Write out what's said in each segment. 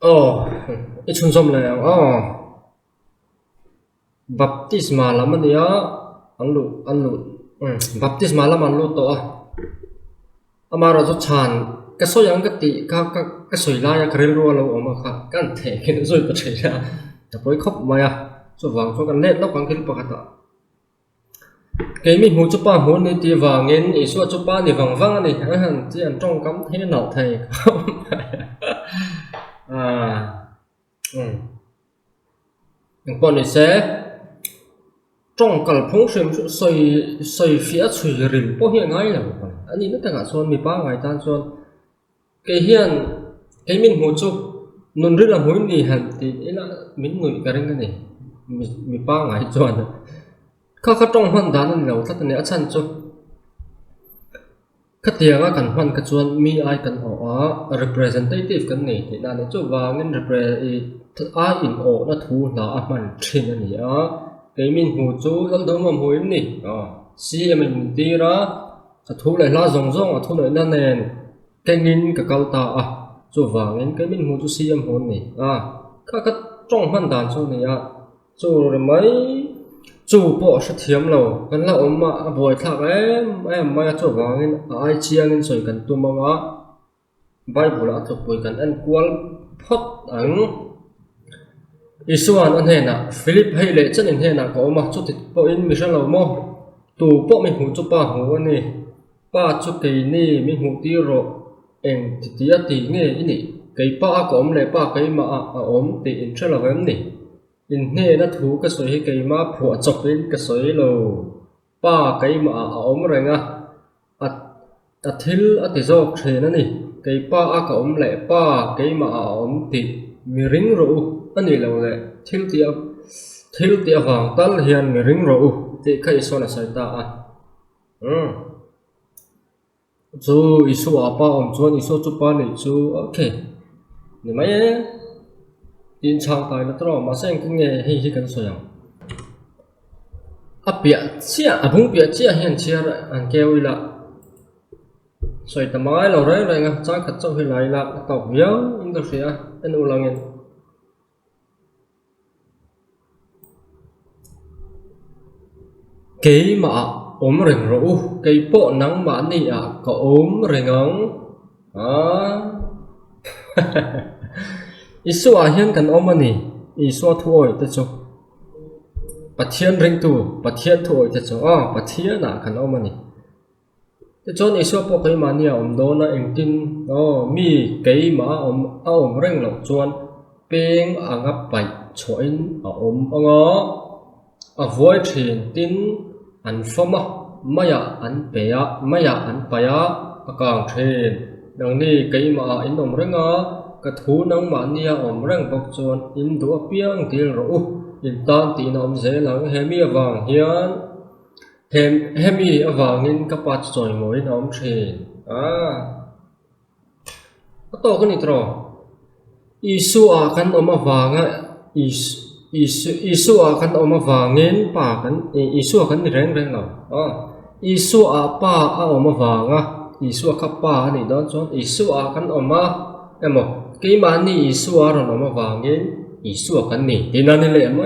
oh ichun som le oh baptisma lamania anlu baptisma lam anlu to amaro cho chan cái số yang cái tỷ cái sợi lai cái rêu ro lo mà khác cái thể cái rồi có thể ra tập với khóc mà à số vàng số cái nét nó còn cái bạc đó cái mình muốn chụp ba muốn đi thì vàng nên ý số chụp ba thì vàng vàng này anh chỉ ăn trong cắm thế nào thầy không những con này sẽ trong cả phong xem soi phía suy rìm bao nhiêu ngày là anh ấy nó tất cả son 13 ngày tan son cái hiện cái mình muốn chụp nôn rất là muốn đi hẳn thì là mình người cái này 13 ngày cho anh các trong hoàn đàn lâu thật này chân chụp các tiếng á cần hoàn cái chuan mi ai cần họ representative cái này thì là để cho vàng nên ai in họ nó thu là mình trên này á cái mình hồ chú lần đầu mà hồi này si mình đi ra thu lại la rong rong thu lại nên nền cái nghìn cái câu ta cho vàng nên cái mình hồ chú si hồn này các trong hoàn đàn cho này cho rồi mấy chủ bộ sẽ thiếm lâu cái là mà bồi thạc em mà cho vàng nên ai chia nên soi cần tu mà Bible là thuộc bồi cần anh quan phật ấn Isuan anh hẹn Philip hay lệ chân anh hẹn có mà cho thịt bộ in mình sẽ lâu mò tù bộ mình hú cho ba hú này ba cho cái này mình hú tiêu rồi em thì nghe này cái ba có ôm lại ba cái mà ôm thì in sẽ là vấn này in nghe nó thú cái sợi cái mà phù chọc lên cái sợi lâu ba cái mà ôm rồi nghe thiếu thì do thế nó này cái ba có ôm lại ba cái mà ôm thì mình ring rồi anh ấy là vậy thiếu tiệp vàng tal hiền người ring rồi thì cái số là sai ta chú isu apa om chuan isu chu pa ni chu ok ni mai tin chang tai na tro ma sen king nge hi kan so yang apia chia abung pia chia hian chia an keu ila soi ta mai lo re nga cha khat chau hi lai la tau hiao in do sia en ulangin cái mà ốm rình rũ cái bộ nắng mà đi có ốm rình ống isu hiền cần ốm anh isu thôi tất chung bát thiên rình tu bát thiên thôi tất chung bát thiên là cần ốm anh tất chung isu bộ cái mà đi ốm đó là em tin mi cái mà ốm rình lộc chuan beng ngắp bạch choi ốm avoid thiên tin an foma maya an peya maya an paya akang then dang ni keima in om renga ka thu nang ma nia om reng bok chon in du piang til ro in tan ti nom ze lang hemi awang hian hemi awang in ka pat choi moi nom then to ko ni tro isu kan om awanga isu akan oma vangin pa kan isu akan reng lo isu apa oma vanga isu akapa ni don chon isu akan oma emo ke mani isu aron oma vangin isu akan ni dinani le ma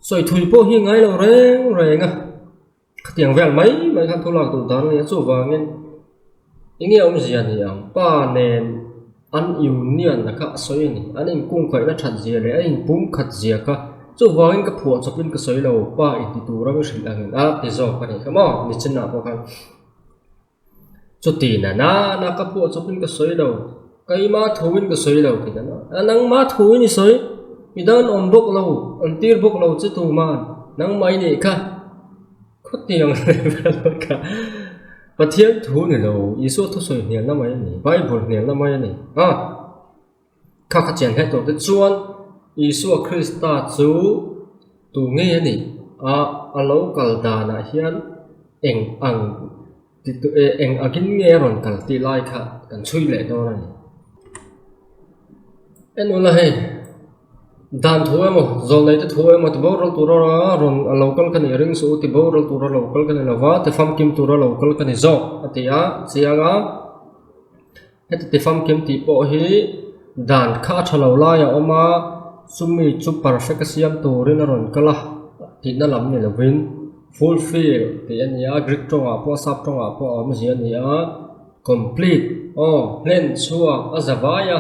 soi thui po hi ngai lo reng khatiang vel mai kan thulak tu dan ni chu vangin ingi om zian yang pa nen an union là các soi này anh em cũng phải là thật gì đấy anh cũng khát gì cả cho vào anh cái phụ cho bên cái soi lâu ba ít tu ra mới sinh ra người thì do cái này come on mình chân nào có không cho tiền na cái phụ cho bên cái soi lâu cái má thu bên cái soi lâu thì nó anh má thu như soi mình đang ôm bốc lâu anh tiêu bốc lâu chứ tu mà nắng mấy này cả có tiền cả và thiên thu này lâu Isu thu soi nhiều lắm mấy này Bible nhiều lắm mấy này các chuyện hết rồi cái chuan Isu Christa chú tu nghe này lâu cả đà na hiền anh akin nghe rồi cả ti lai cả cần chui lệ đó này anh nói là dan thu em rồi này thì thu em thì bao rồi tu ra rồi local cái này ring số thì bao rồi tu ra local cái này là vợ thì farm kim tu ra local cái này zo thì á xia á hết thì farm kim thì bộ hi dan kha thalo la ya oma sumi chu perfect siam turin ron kala ti na lam ni lovin fulfill ti ania greek tonga po sap tonga po om zian nia complete nen chua azawaya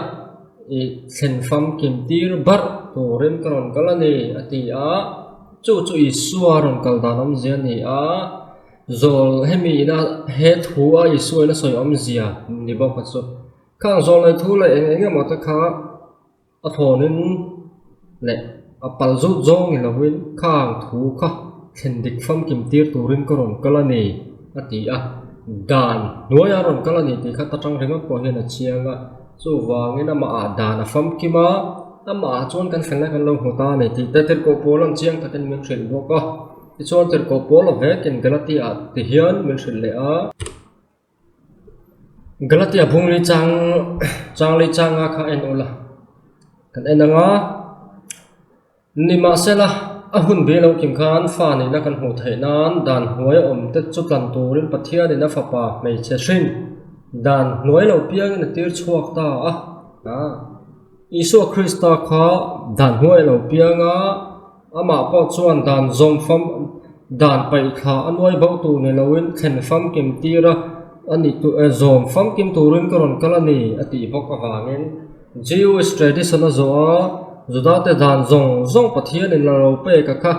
i sen fam kim tir bar turin karon kala ni atia chu i suaron kal danom zian ni a zol hemi na he thua i suai na soi om zia ni ba pa so khang zol lai thu lai eng ma ta kha a thonin le apal zu zong in lovin khang thu kha khen dik fam kim tir turin karon kala ni atia dan noya ron kala ni ti kha ta tang renga po he na chianga chu wangena ma a dan a fam kima ama chon kan khenna kan lo hota ne ti ta ter ko polam chiang ta kan min thil bo ka ti chon ter ko pol ve ken galati a ti hian min thil le a galati a bung li chang a kha en ola kan enanga nima sela a hun be lo kim khan fa ni na kan hu thai nan dan huai om te chu tan turin pathia ni na fa pa mei che shin dan noi lo piang na tir chuak ta a Isu Krista kha dan huai lo pianga ama po chuan dan zom fam dan pai kha anoi bo tu ne loin khen fam kim tira ani tu zom fam kim turin karon kalani ati bok awangin Jewish tradition zo zuda te dan zong pathian in lo pe ka kha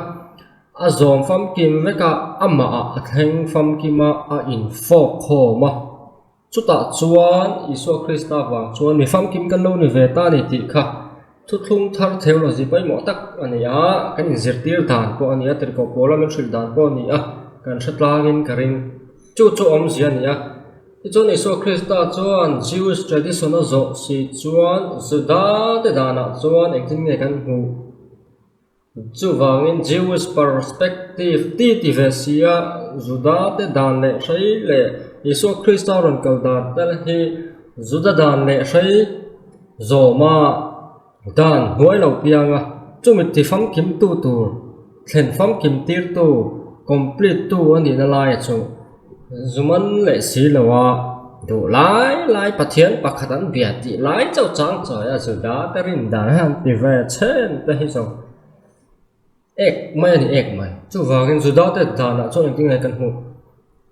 a zom fam kim veka ama a theng fam kima a in fo khoma chuta chuan Isu Krista wang chuan mi fam kim kan lo ni ve ta ni ti kha thu thlung thar theology pai mo tak ania kan in zirtir dan po ania ter ko pola men thil dan po ni a kan thatlangin karin chu om zia nia ti chuan Isu Krista chuan Jewish tradition zo si chuan zuda te dana chuan engtin nge kan hu chu wangin Jewish perspective ti ve sia zuda te dan le thai le Isu Krista ron kal dan tal hi zuda dan le thai zoma dan huai lo pianga chumi ti fam kim tu thlen fam kim tir tu complete tu ani na lai chu zuman le si lawa du lai pathian pakhatan bia ti lai chau chang choya zuda tarin dan han ti ve chen te hi so ek mai chu wangin zuda te dana chu eng ting kan hu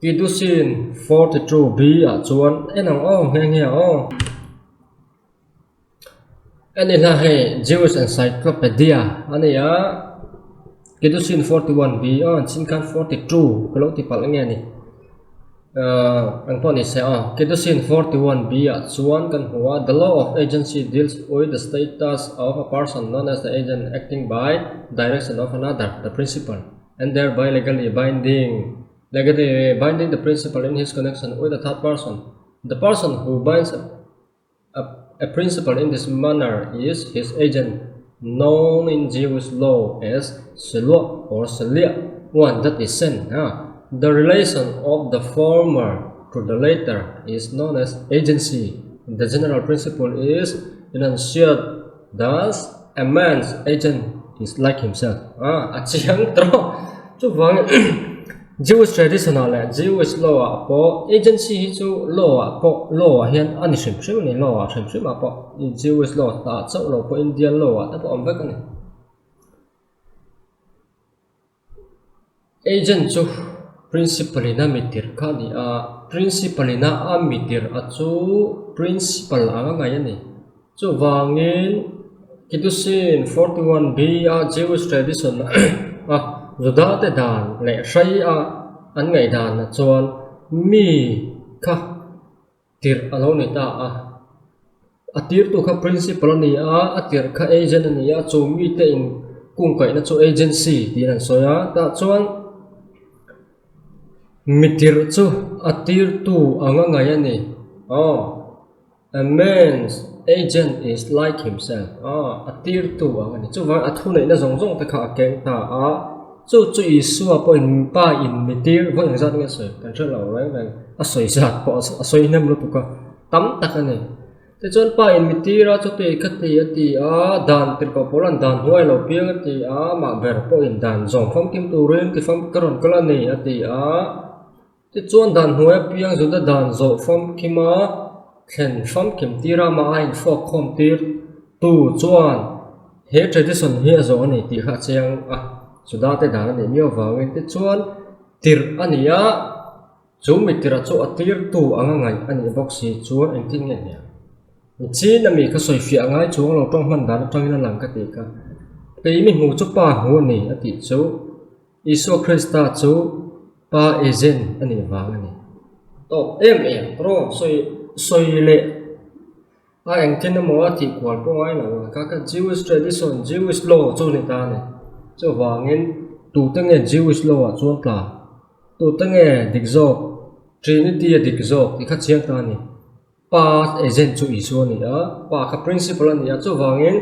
Kidusin 42b a chuan enang nge ani la he Jewish encyclopedia ania Kidusin 41b chin kan 42 kalo ti pal nge ni ang pon is Kidusin 41b a chuan kan huwa the law of agency deals with the status of a person known as the agent acting by direction of another, the principal, and thereby legally binding the principal in his connection with a third person. The person who binds a principal in this manner is his agent, known in Jewish law as Shelo or Shelia, one that is sent. The relation of the former to the latter is known as agency. The general principle is enunciated thus: a man's agent is like himself. Jewish traditional Jewish law po agency hi chu law hian ani shim ni law shim po Jewish law ta chau lo po Indian law ta po ambek ani agent chu principally na mitir kha ni principally na mitir chu principal anga ngai ani chu wangin Kidusin 41b Jewish tradition zuda te dan le shai an ngai dan na chuan mi kha tir alo ni ta atir tu kha principal ni atir kha agent ni chu mi te in kung kai na chu agency ti nan soya ta chuan mitir chu atir tu anga ngai ani a man's agent is like himself atir tu anga ni chu wa athu nei na zong ta kha keng ta chu Isu po in pa in mitir vang zat nge soi kan thla lo rang soi zat po soi nam lu tu ka tam tak ani te chon pa in mitira chu te khati ati dan tir ko polan dan huai lo piang ati ma ber po in dan zong pham kim tu ren ki pham karon kala ni ati te chon dan huai piang zu da dan zo pham kima khen fam kim tira ma ai fok khom tir tu chuan he tradition hi zo ani ti kha chiang a chuda te dan ani mio wangin te chuan tir ania chu mi tira chu atir tu anga ngai ani box si chuan engting nge nia mi chi na mi kha soi fi angai chuang lo tong man dan tang na lang ka ti ka pe mi hu chu pa hu ni ati chu isu krista chu pa ezen ani wang ani to em pro soi le a engtin mo ati kwal ko ai la ka Jewish tradition Jewish law chu ni ta ne chu wangin tu tenge Jewish law a chuan tla tu tenge dikzok Trinity a dikzok ti kha chiang ta ni pa agent chu isu ni a pa ka principle ni a chu wangin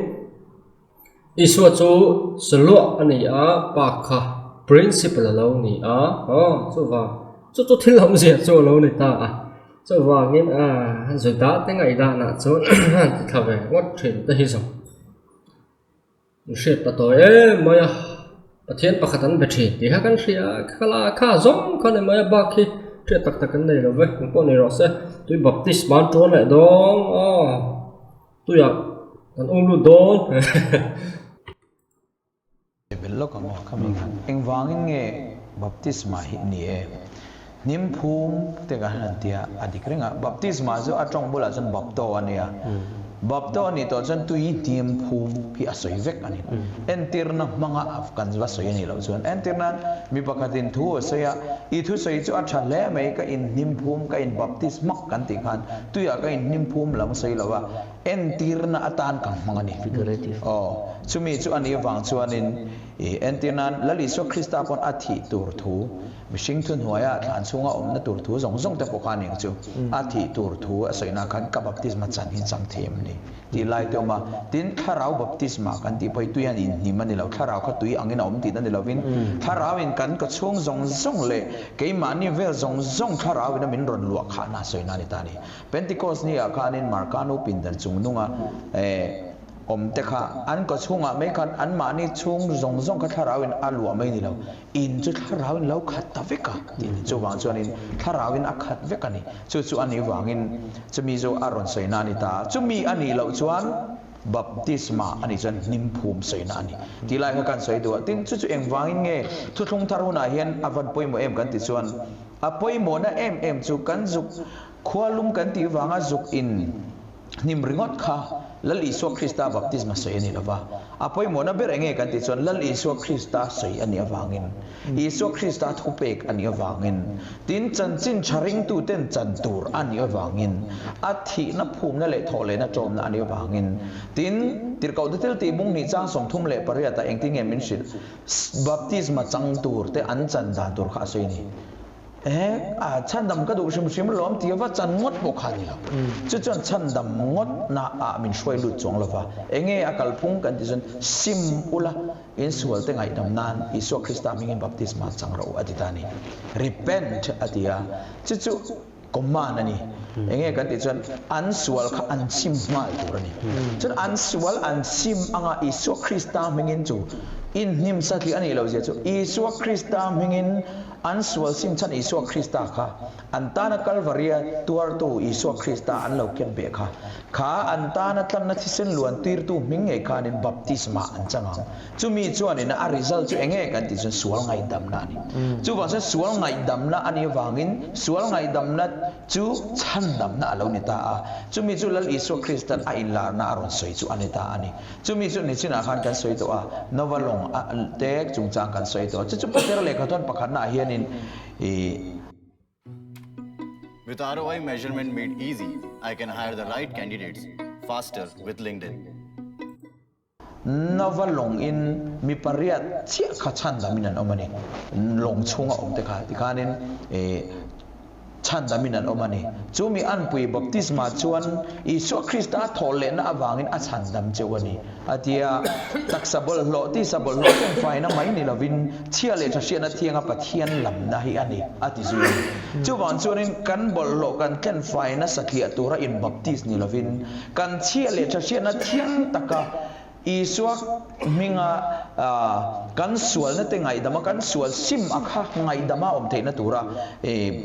isu chu selo ani a pa kha principle lo ni a chu wa chu thil hom sia chu lo ni ta a chu wangin rồi ta te ngai da na chu kha ve wat thin ta hi song shet ta to maya pathian pakhatan be thi ti ha kan ria khala kha zong khan maya ba khi tre tak tak kan nei lo ve ko ni ro se tu baptist ban ton le dong tu ya kan lu don bello ka mo coming eng wangin nge baptisma hi ni nim phum te ga han tia adikrenga baptisma zo atong bula jan bapto ania bapto ni to jan tui nim phum pi asoi vek ani entir na manga afkan wa soi ni lo chuan entir na mi pakatin thu soya I thu soi chu acha le mai ka in nim phum ka in baptisma kan ti khan tuya ka in nim phum lam soi lawa entir na atan kang manga ni figurative chumi chu ani wang chuanin entirnan lali so krista pon athi tur thu mishing thun huaya than chunga omna tur thu zong zong te pokani chu athi tur thu asoina khan ka baptisma chan hin cham them ni ti lai te ma tin tharau baptisma kan ti poi tuyan in ni mani lo tharau kha tui angin om ti dan lovin tharau in kan ka chung zong zong le ke mani vel zong zong tharau in min ron luak kha na soina ni tani pentecost ni akhanin markano pindan chung nunga om te kha an ko chunga me khan an mani chung zong zong ka tharawin alua mai ni lo in chu tharawin lo khat ta veka ti chu wang chuanin tharawin a khat veka ni chu ani wangin chumi zo aron soina ni ta chumi ani lo chuan baptisma ani chan nim phum soina ani ti lai ka kan soi do tin chu eng wangin nge thu thung tharuna hian avan poimo em kan ti chuan a poimo na em chu kan juk khwalum kan ti wanga juk in nim ringot kha lal iso krista baptisma soi ani lova apoi mona berenge kan ti chon lal iso krista soi ani awangin iso krista thupek ani awangin tin chan chin charing tu ten chan tur ani awangin athi na phum na le thole na tom na ani awangin tin tirkau tel ti mung ni chang som thum le pariata engting emin shil baptisma chang tur te an chan da tur kha soi ni chan dam ka du shim lom ti wa chan ngot bo khani lo chu chan chan dam ngot na min shoi lu chong lo wa enge akal phung kan ti jon sim ula in sual te ngai dam nan iso krista mingin baptisma chang ro aditani repent atia chu command ani enge kan ti jon an sual kha an sim mal turani chun an sual an sim anga iso krista mingin chu in nim satli ani lo je chu iso krista mingin an sual sim chan iso krista kha antana calvaria tuar tu iso krista an lo ken be kha antana tan na thisen luan tir tu minge khan in baptisma an changa chumi chuan in a result chu enge kan ti chun sual ngai dam na ni chu ba sa sual ngai dam na ani wangin sual ngai dam na chu chan dam na alo ni ta chumi chu lal iso kristan a in la na aron soi chu ani ta ani chumi chu ni china khan kan soi to novalong tek chung chang kan soi to chu pater le khaton pakhat na hian With ROI measurement made easy, I can hire the right candidates faster with LinkedIn. Novalong in mi pariat chia kachan daminan omani long chunga om te kha tikanin chan daminan omani chumi an pui baptisma chuan iso krista thole na awangin a chan dam chewani atia taksabol lo ti sabol lo ken faina mai ni lovin chia le thasian a thianga pathian lam na hi ani ati zu chuwan chuanin kan bol lo kan ken faina sakhi atura in baptis ni lovin kan chia le thasian a thiang taka อีสวกมิงกันสวลนั่นเองไงดามากันสวลซิมอาคาไงดามาอมเทนตัวระ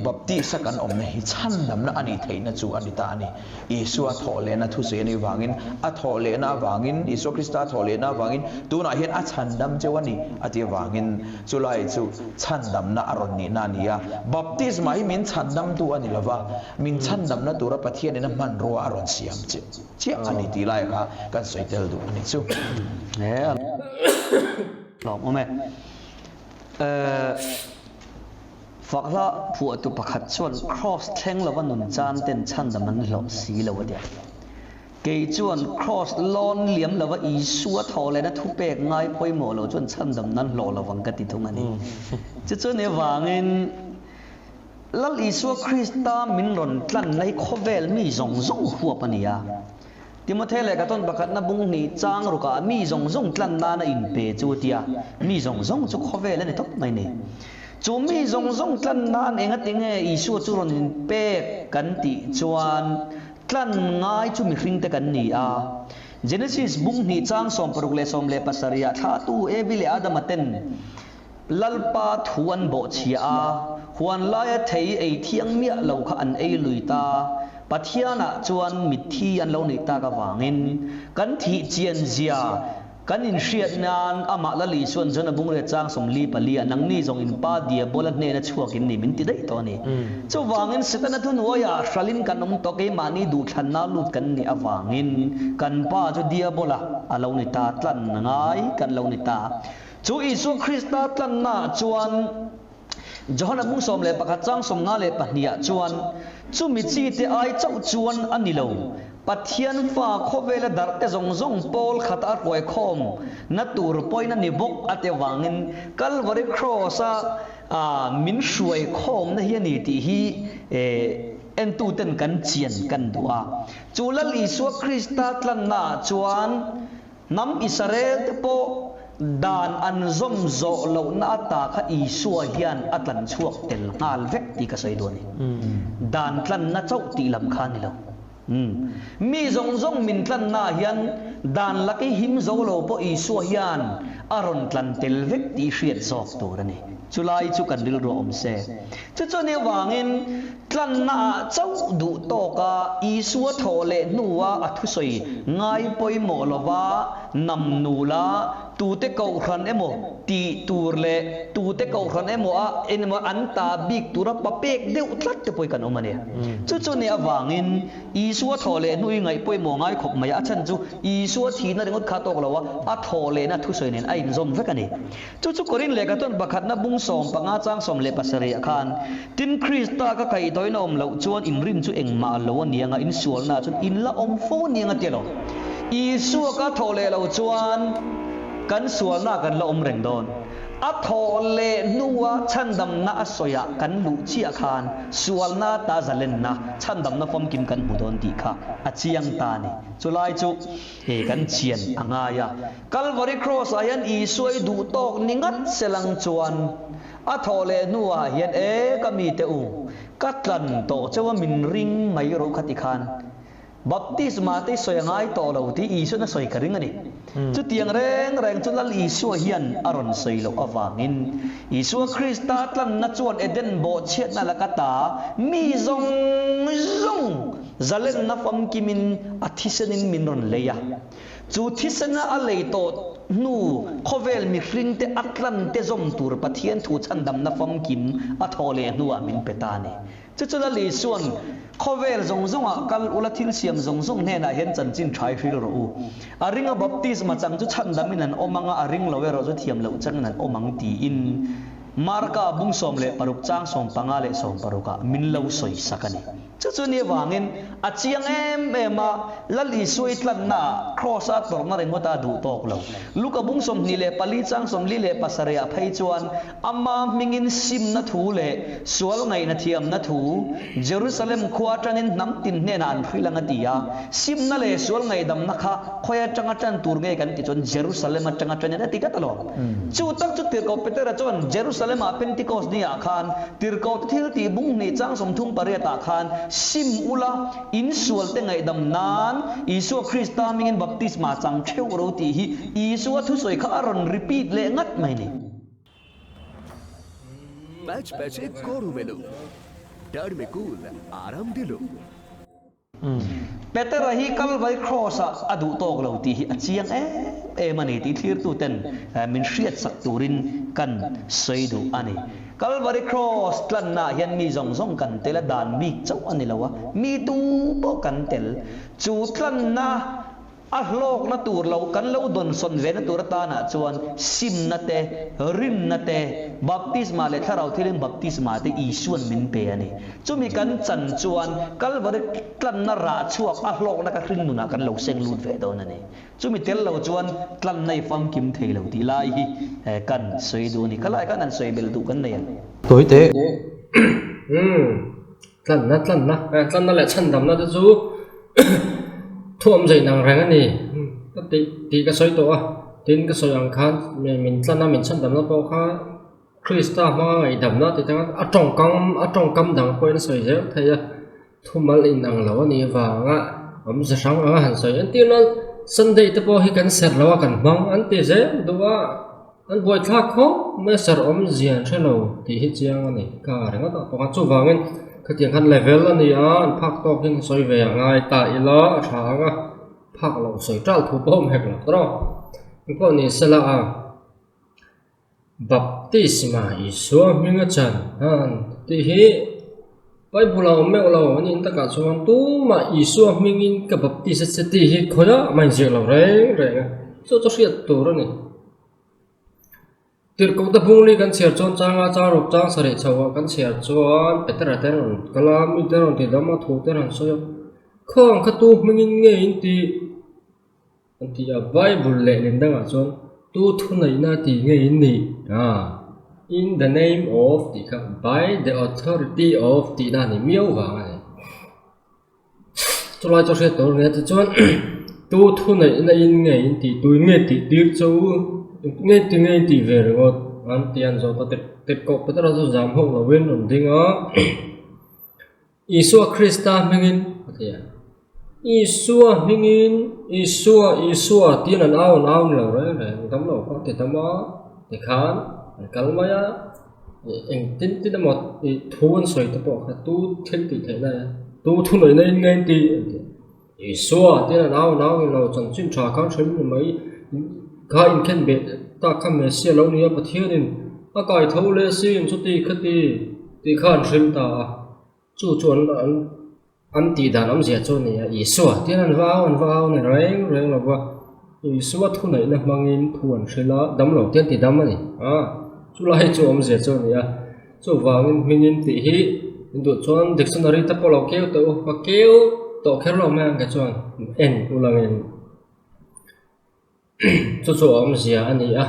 บัพติสกันอมเนี่ยชันดำนะอันนี้เทนจูอันนี้ตานี่อีสวกทอเลนะทุเสนีวางินอัทอเลนะวางินอีสวกคริสต์ทอเลนะวางินตัวน่ะเห็นอัชันดำเจวันนี้อัติวางินจุไลจูชันดำนะอารณีนานียบัพติสมาฮิมินชันดำตัวนี่ละวะมินชันดำนะตัวระปะเทียนนี่นะมันรัวอารณีเสียมเจ้าอันนี้ตีไล่ค่ะกันสวยเตลดูอันนี้จูเนี่ยหลอกมั้ยฝักละผัวตุประคัดชวนครอสแท่งละวันนุนจานเต็นชันดำมันหลอกสีละวะเดียเกยจวนครอสลอนเหลี่ยมละว่าอีสัวทอเลยนะทุเปกง่ายปอยหมอเราจวนชันดำนั้นหล่อละวังกติตรงอันนี้จะจวนเนี่ยวางินลัลอีสัวคริสตามินรอนกลั่นในโคเวลมีจงหัวปนิยาที่มาเทเลกต้นประคัดนับบุงนี่จางรุกามีจงกลั่นนาอินเปจูเตียมีจงจุกโคเวลนี่ทุกไม่เนี่ยจูมีจงกลั่นนานเองติงอีสัวจุรนินเปกันติจวนกลั่นง่ายจูมีคริงแต่กันนี่Genesis บุงนี่จางสมปรุกเลสมเลปัสริยะท่าตู้เอวิเลอาดามาเต็นลัลปาทวนโบชีอาหวนลายเทยไอเทียงเมียเหล่าขันไอลุยตาปัทยานะจวนมิดที่อันเหล่านี้ตากวางินกันที่เจียนเจียกันอินเชียนานอามาละลีส่วนจนบุงเรจางสมลีปลีนังนี่จงอินปาเดียบอลเนนชัวกินนี่มินติได้ตัวนี้เจ้าวางินสิตันทุนหัวยาชลินกันนมตอกเอมานี่ดูขันนาลุดกันนี่อวางินกันป้าจะเดียบอละอาเหล่านี้ตาตลันง่ายกันเหล่านี้ตาจูอิสุคริสต์ตลันนาจวนจอห์นบุงสมเลปะกัดจังสมงาเลปะเนียจวนจูมิจีเตไอเจ้าจวนอันนี้เราปัทยันฟ้าโคเวลดัรเตจงโพลขัดอาร์ป่วยคอมนัตูรปอยนันนิบกอัตเวางินกัลวาริครอสมินช่วยคอมนะเฮียนี่ที่ฮีเอ็นตูเต็นกันเจียนกันดัวจูลลีสวคริสต์ตลันนาจวนนำอิสราเอลเปดานอันซอมโซเหล่านาตาข้าอีสัวเฮียนอัตลันช่วงเตลงาลเวกตีกษัยดวนี่ดานกลันน่าเจ้าตีลำคานี่เรามีจงมินกลันนาเฮียนดานลักหิมโซเหล่าพออีสัวเฮียนอารอนกลันเตลเวกตีเชียดซอกตัวนี่จุลายจุกันดิลรอมเซจุเนี่ยวางินกลันนาเจ้าดูโตกาอีสัวทอเลนัวอัทุสอยง่ายปอยโมลวานำนูลาตูเตกเอาขันเอโมตีตูร์เลตูเตกเอาขันเอโมเอ็นโมอันตาบิกตูรับปะเปกเดือดทัดจะปอยกันออกมาเนี่ยจู่ๆเนี่ยวางินอีสัวทอเลนุยไงปอยโมง่ายขบมายาชันจู่อีสัวทีนั่นเองก็ขาดตกแล้วว่าอัทอเลน่ะทุสอยเนี่ยไอ้ซอมเฟกันเนี่ยจู่ๆก็รินเลกต้นบักขัดนับบุงสอมปังอาจังสอมเลปัสเรียขันตินคริสตาก็ไก่ตัวน้อมเหล่าจวนอินริมจู่เอ็งมาเหล่าเนี่ยงอินสวลน่ะจนอินละอมโฟเนี่ยงเตียลอีสัวก็ทอเลเหล่าจวนกันสวนน่ากันละอมเร่งโดนอัทอเลนัวชันดำน่าสอยกันลุชีอาคารสวนน่าตาจะเล่นนะชันดำน่าฟอมกินกันบุดอนดีค่ะอาเจียงตานี่จุไลจุกันเชียนอ่างายากัลวาริครอสอายันอีสวยดูตอกนิงัดเสลังจวนอัทอเลนัวเฮียนก็มีเตอูกัดลันโตเจ้าว่ามินริงไม่รู้ขัดอีกคันบัพติสมาติสวยง่ายต่อเราที่อีสุน่ะสวยกระริงอันนี้จุดยังแรงจุดลัลอีสัวเฮียนอารอนสวยเราอวางินอีสัวคริสต์ตันนัดจวนเอเดนโบเชียนั่นละกตามีจงจะเล่นนับฟมกิมินอาทิสนินมินรอนเลยะจุดที่สนะอะไรโตนูโคเวลมีฟริงเตอัตลันเตจอมตูร์ปัทเทียนทูชันดำนับฟมกิมอัทโอเลนัวมินเปตานีจุดละลีส่วนโคเวลจงกัลอุลทิลเซียมจงเนี่ยนะเห็นจันจินทรายฟิลรูอาริงบัพติสมาจังจุดชันดำมินันโอมังอาริงเราเวรจุดเทียมเราจังนั้นโอมังตีอินมาร์กาบุงสมเลปารุกจางสมปังอาเลสมปารุกามินเลวสวยสักนี่จุดนี้วางินอาเจียงมาลัลีสวยทันน่ะครอสอัตตอร์นั่นเองว่าตาดูตอกเราลูกบุงสมนี่เลปาลีจางสมลีเลปัสเรียไพจวนอามามิงินซิมนัทูเลสวลไงนัทียมนัทูเยรูซาเล็มขวาจันินน้ำตินเนนันฟิลังตียาซิมนั่นเลสวลไงดำนักขวาจังจันตูร์ไงกันที่จนเยรูซาเล็มจังจันเนี่ยติดกันตลอดจุดตั้งจุดเถื่อนก็เป็นแต่จนเยรูซาเล็มเป็นที่กอสนี่อาคารติร์กอที่ที่บุงนี่จางสมทุ่งปริยตาคาร sim ula in sual te ngai dam nan Isu Krista mingin baptisma chang theu ro ti hi Isu thu soi kha aron repeat le ngat mai ni patch पैचे कोरू मेलू डर में कूल आराम दिलो Peter hi Calvary cross adu tok lo ti hi achiang mani ti thlir tu ten min hriat sak turin kan soidu ani Calvary cross tlan na hian mi zong zong kan tela dan mi chau ani lawa mi tu po kan tel chu tlan na a hlok na tur lo kan lo don son ve na tur ta na chuan sim na te rim na te baptisma le tharau thilin baptisma te isuan min pe ani chumi kan chan chuan Calvary tlan na ra chuak a hlok na ka hrin nu na kan lo seng lut ve don ani chumi tel lo chuan tlan nei fam kim thei lo ti lai hi kan soi du ni kalai kan an soi bel du kan nei tối thế tlan na lại chân đầm na chú thuom dậy nàng rang anh nè tí cái soi tổ tin cái soi ăn khăn mình tlan na mình chân đầm na bao khá Krista mà ngày đầm na thì thằng ở trong cam đằng quên soi dễ thấy thu mal in nàng lâu nè và ngã giờ sáng ngã hẳn soi anh tin nó Sunday tập bao hi kan ser lawa kan mang an ti dễ dua an boy thak kho me ser zian chelo ti hi chiang ani ka renga ta pa chu wangin khatiang khan level ani an phak to king soi ve ngai ta ila thanga phak lo soi tral thu bom hek la tro ko ni sala a baptisma isu minga chan an ti hi Bible me lo ani ta ka chuan tu ma isu mingin ka baptisa se ti hi khoya mai je lo re so riat tu ro ni tir ko ta bungli kan cher chon changa cha rok chang sare chawa kan cher chuan petra teron kalami teron ti dama thu teron so khong kha tu mingin nge in ti anti a Bible le len danga chon tu thu nei na ti nge in ni in the name of the by the authority of the nani miêu vàng này cho lại cho sẽ tổ nghe thì chọn tu thu này là in ngày thì tôi nghe thì tiếc châu nghe thì về rồi anh tiền rồi có tiết cột bắt đầu giảm hậu là bên ổn định á Isu Krista mingin thì Isu tiền là ao là rồi tấm đầu có thì tấm á thì khán kalmaya eng tin mo thuan soi ta po kha tu thil ti theina tu thu noi nei ngai ti isua ti na nau lo chan chin tha kan thrim mai kha in khen be ta kha me sia lo ni pa thianin a kai tho le sim chu ti khati ti khan thrim ta chu chuan an ti dan am zia chu ni isua ti na wao ni reng lo ba isua thu nei na mangin thuan thrila dam lo tian ti dam ani chú lại chú ông dễ cho này chú vàng mình ti hi đủ chọn dictionary ta bảo kêu tao và kêu tao kêu lo mang cái chọn n ulang n chú ông dễ anh ấy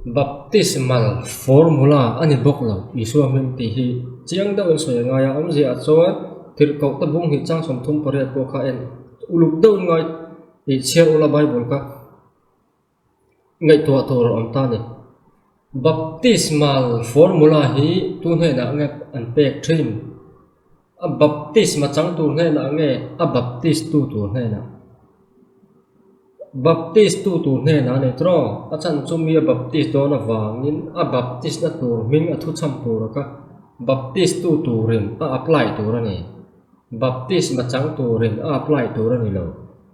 baptismal formula anh ấy bốc lo Isu mình ti hi chiang đâu anh soi ngay ông dễ chọn thiệt cậu ta bung hi trang som thum pare ko kha n uluk đâu ngay thì chia ula Bible ka ngay tua ông ta này baptismal formula hi tu ne na nge an pek thrim a baptisma chang tu ne na nge a baptist tu ne na baptist tu ne na ne tro a chan chumi a baptist do na wangin a baptist na tur ming a thu cham tur ka baptist tu rin a apply tur ani baptist ma chang tu rin a apply tur ani lo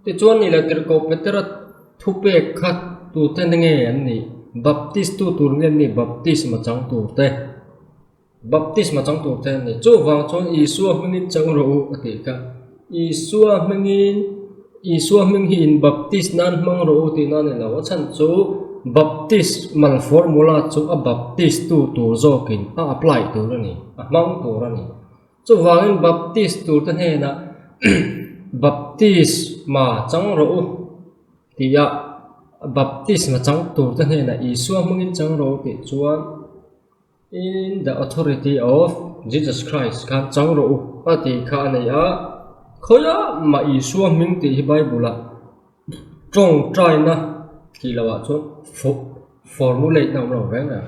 ti chuan ni la tir ko petra thu pek khat tu ten nge an ni baptist tu tur nge ni baptist ma chang tur te ni chu wang chon Isu mingin chang ro ati ka Isu ming hin baptist nan mang ro ti nan la wa chan chu baptist mal formula chu a baptist tu tur zo kin a apply tur ni a mang tur ni chu wangin baptist tur te he na baptist ma chang ro ti ya baptism chang tur ta ne na Isu mangin chang ro ti chuan in the authority of Jesus Christ kan chang ro ati kha nei a khoya ma Isu ming ti Bible trong trai na ki lawa chu formulate na ro reng na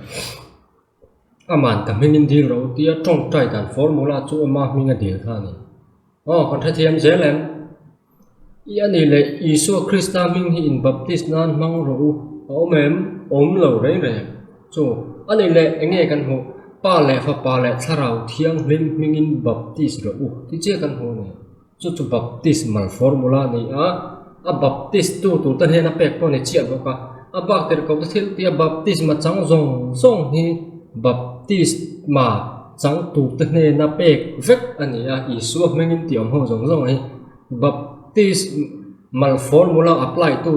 aman ka mingin dil ro tia tong trai dan formula chu ama minga dil kha ni kon tha thiam zelem yani le Isu Krista ming hi in baptist nan mang ro omem lo re re chu ani le enge kan ho pa le tharau thiang hlim mingin baptist ro ti che kan ho ne chu baptist mal formula ni a baptist tu ta he na pek po ni chia bo ka a bak ter ko thil tia baptist ma chang zong hi baptist ma chang tu ta he na pek vek ani a Isu mingin tiom ho zong hi baptist mal formula apply tu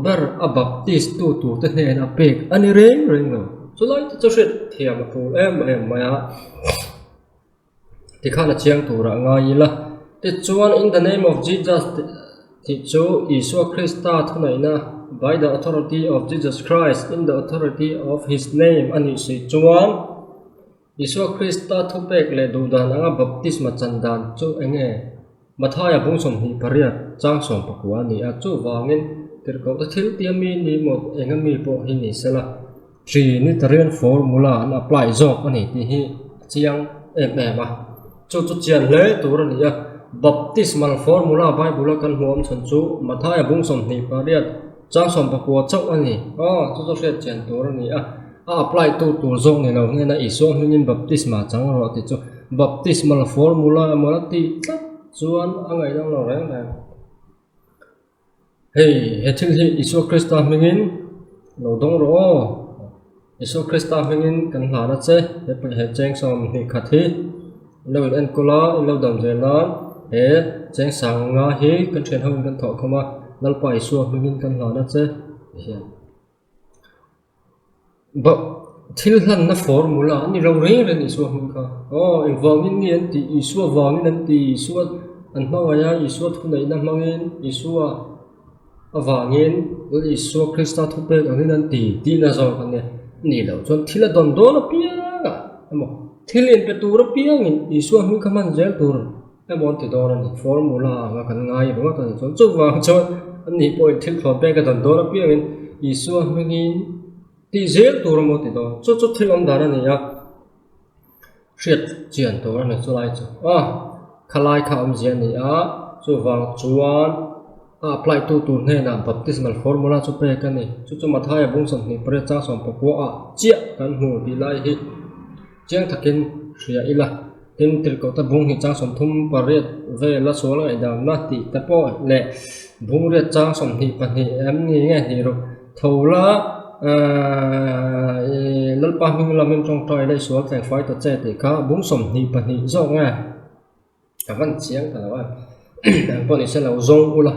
ber a baptist tu ta he na pek ani reng no so lai chu shet thiam pu em maya ti khana chiang tu ra ngai la ti chuan in the name of Jesus ti chu Isu Krista thunai na by the authority of Jesus Christ in the authority of his name ani si chuan Isu Krista thupek le du dan anga baptisma chandan chu enge mathaya bungsom hi paria chang som pakwa ni a chu wangin tir ko thil tiami ni mot engami po hi ni sela Trinitarian formula an apply jok ani ti hi chiang ma chu chian le tur ni a baptismal formula bible kan huam chan chu mathaya bungsom ni paria chang som pakwa chau ani chu se chian tur ni a apply tu zong ni lo nge na Isu hingin baptisma chang ro ti chu baptismal formula amala ti chuan angai dang lo reng reng hey thil hi Isu Krista hingin lo dong ro Isu Krista hingin kan hla na che he cheng som ni khathi lo en kola lo dam zela he cheng sang nga hi kan chen hong kan tho khoma lalpa Isu hingin kan hla na che hian ba thil hlan na formula ani lo reng reng Isu hing ka in wangin ni an ti Isu wangin an ti Isu an mawaya Isu thunai na mangin Isu awangin Isu Krista thupe angin an ti na zo kan ne ni lo chon thila don do na pia amo thilin pe tur piangin Isu hing kaman zel tur amon ti do ni formula nga kan ngai ro ta chon chu wang chon ani point thil thon pe ka don do na piangin Isu hingin ti zel tur mo ti do chu thilom dana ni ya shit chian to na chu lai chu khalai kha jian ni chu wang chuan apply tu ne na baptismal formula chu pe ka ni chu mathaya bungsom ni pre cha som pakwa chia kan hu di lai hi chiang thakin ria ila tin tir ko ta bung hi cha som thum pariat ve la sol ai da na ti ta po le bung ria cha som ni pa ni em ni nge ni ro thola lalpa hing lamin trong toi dai sual tang fai to che ti ka bungsom ni pa ni zo nga kawan chiang ta wa ang po ni se lo zong ula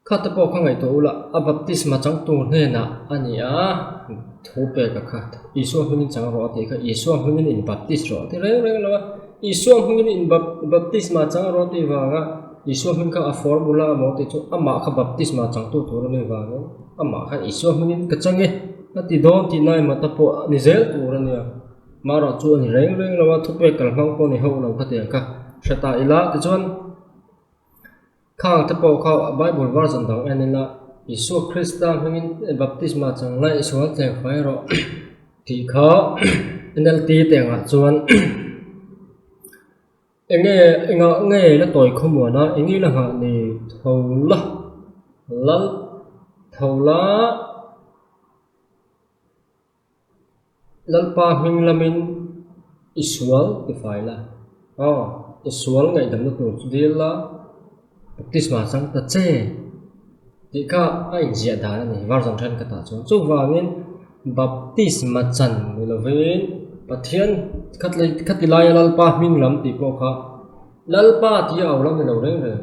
khata po khangai to ula a baptisma chang tu ne na ani thupe ka khat Isu hungin chang ro ti ka Isu hungin in baptist ro ti reng lawa Isu hungin in baptisma chang ro ti wa ga Isu hungin ka a formula mo ti chu ama kha baptisma chang tu tur ni wa ga ama kha Isu hungin ka change ati don ti nai ma ta po ni zel tur ni maro chu ni reng lawa thupe kal hang po ni ho lo kha te ka shata ila ti chuan khang ta po kha bible version dang anila Isu Krista hingin baptisma chang lai sual te phai ro ti kha NLT te nga chuan nge la toy khomwa na engi la ha ni thola lalpa hing lamin isual ti phai la isual ngai dam na tu dila baptisma chang ta che ti ka ai zia da ni version than ka ta chu wangin baptisma chan ni lovin pathian khatlai lalpa hing lam ti po kha lalpa ti aw lam ni lo reng re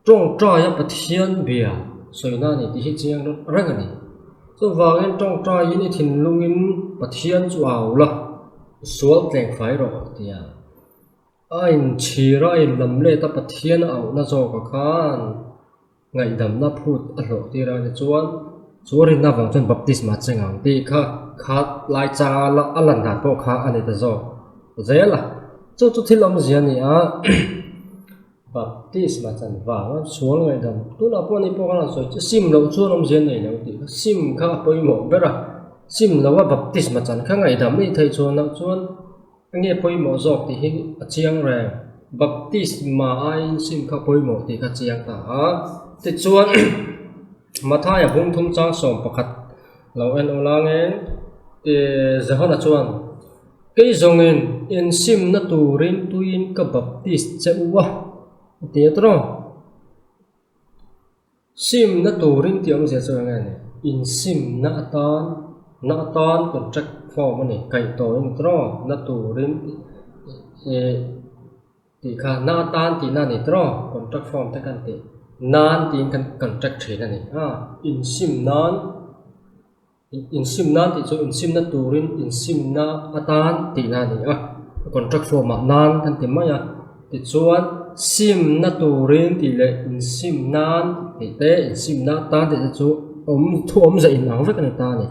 trong tra ya pathian bia soina ni ti hi chiang rang ani chu wangin trong tra yin i thin lungin pathian chu aw la sual tleng phai ro tia ain chira in lam le ta pathian aw na zo ka khan ngai dam na phut a hlo ti ra ni chuan churin na wang chon baptisma chengang ti kha khat lai cha la alan da po kha ani ta zo zela chu thilom zian ni baptisma chan wa sual ngai dam tu na po ni po kha so sim lo chuan om zian nei lo ti sim kha poi mo bera sim lawa baptisma chan kha ngai dam ni thei chuan chuan nge poimo zok ti hi achiang reng baptisma ai sim kha poimo ti kha chiang ta a ti chuan mathaya bung thum chang som pakhat lo en olange te zahana chuan cái dòng in sim na turin tuin ka baptist cheuwa ti tro sim na turin ti om se chuan nge in sim na tan contract form ani kai to in tro na turin ti kha na tan ti na ni tro contract form ta kan ti nan ti kan contract thina ni in sim nan in sim nan ti chu in sim na turin in sim na atan ti na ni contract form nan kan ti maya ti chuan sim na turin ti le in sim nan ti te in sim na tan ti chu om za in nang vek ni ta ni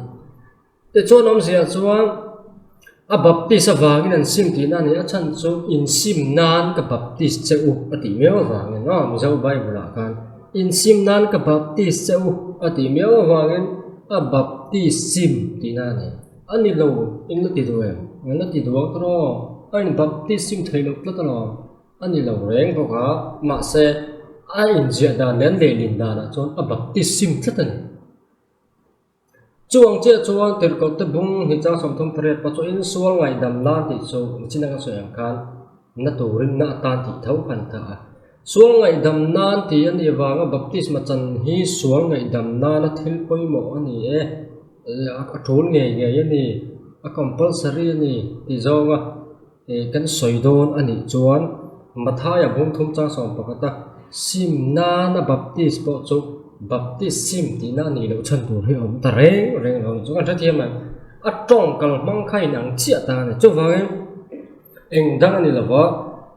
te chuan om sia chuan a baptist awangin an sim ti na ni a chan chu in sim nan ka baptist cheu ati meo awangin mi zo bible kan in sim nan ka baptist cheu ati meo awangin a baptism ti na ni ani lo in lo ti do em na ti do tro an baptism thei lo tla tro ani lo reng ko ka ma se a in jia da len le lin da na chon a baptism tla tan chuang che chuan ter ko te bung hi chang som thum pret pa chu in sual ngai dam na ti chu chinang so yang kan na turin na tan ti thau kan ta sual ngai dam nan ti ani wanga baptisma chan hi sual ngai dam na na thil poimo ani a thol nge ani a compulsory ani ti zonga kan soidon ani chuan mathaya bung thum chang som pakata sim na na baptist po chu baptist sim ti na ni lo chan tur hi om ta reng lo chu kan tha thiam a tong kal mang khai nang chia ta ne chu wang eng dang ani lawa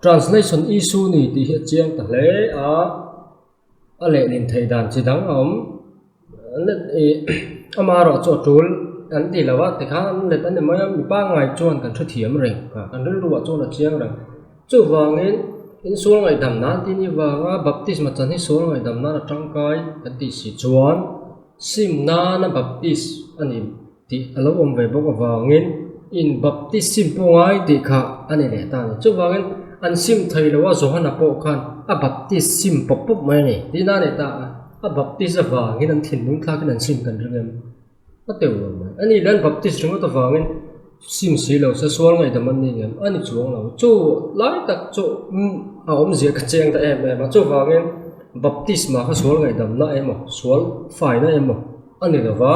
translation issue ni ti hi chiang ta le a le nin thei dan chi dang om amaro cho tul an ti lawa te khan le tan ne mayam mi pa ngai chuan kan tha thiam reng kan ru wa chu na chiang reng chu wangin in sual ngai dam na ti ni wanga baptism chan hi sual ngai dam na tangkai kan ti si chuan sim na na baptist ani ti alo om ve bok awangin in baptism po ngai ti kha ani le ta ni chu wangin an sim thei lawa zohana po khan a baptism pop mai ni ti na ne ta a baptist awangin an thin mung thla kan an sim kan rem a teu ani lan baptist ringo ta wangin sim si lo sa sual ngai dam ani ngam ani chuang lo chu lai tak chu a om zia ka cheng ta em chu wangin baptisma kha sual ngai dam na emo sual fai na emo ani lawa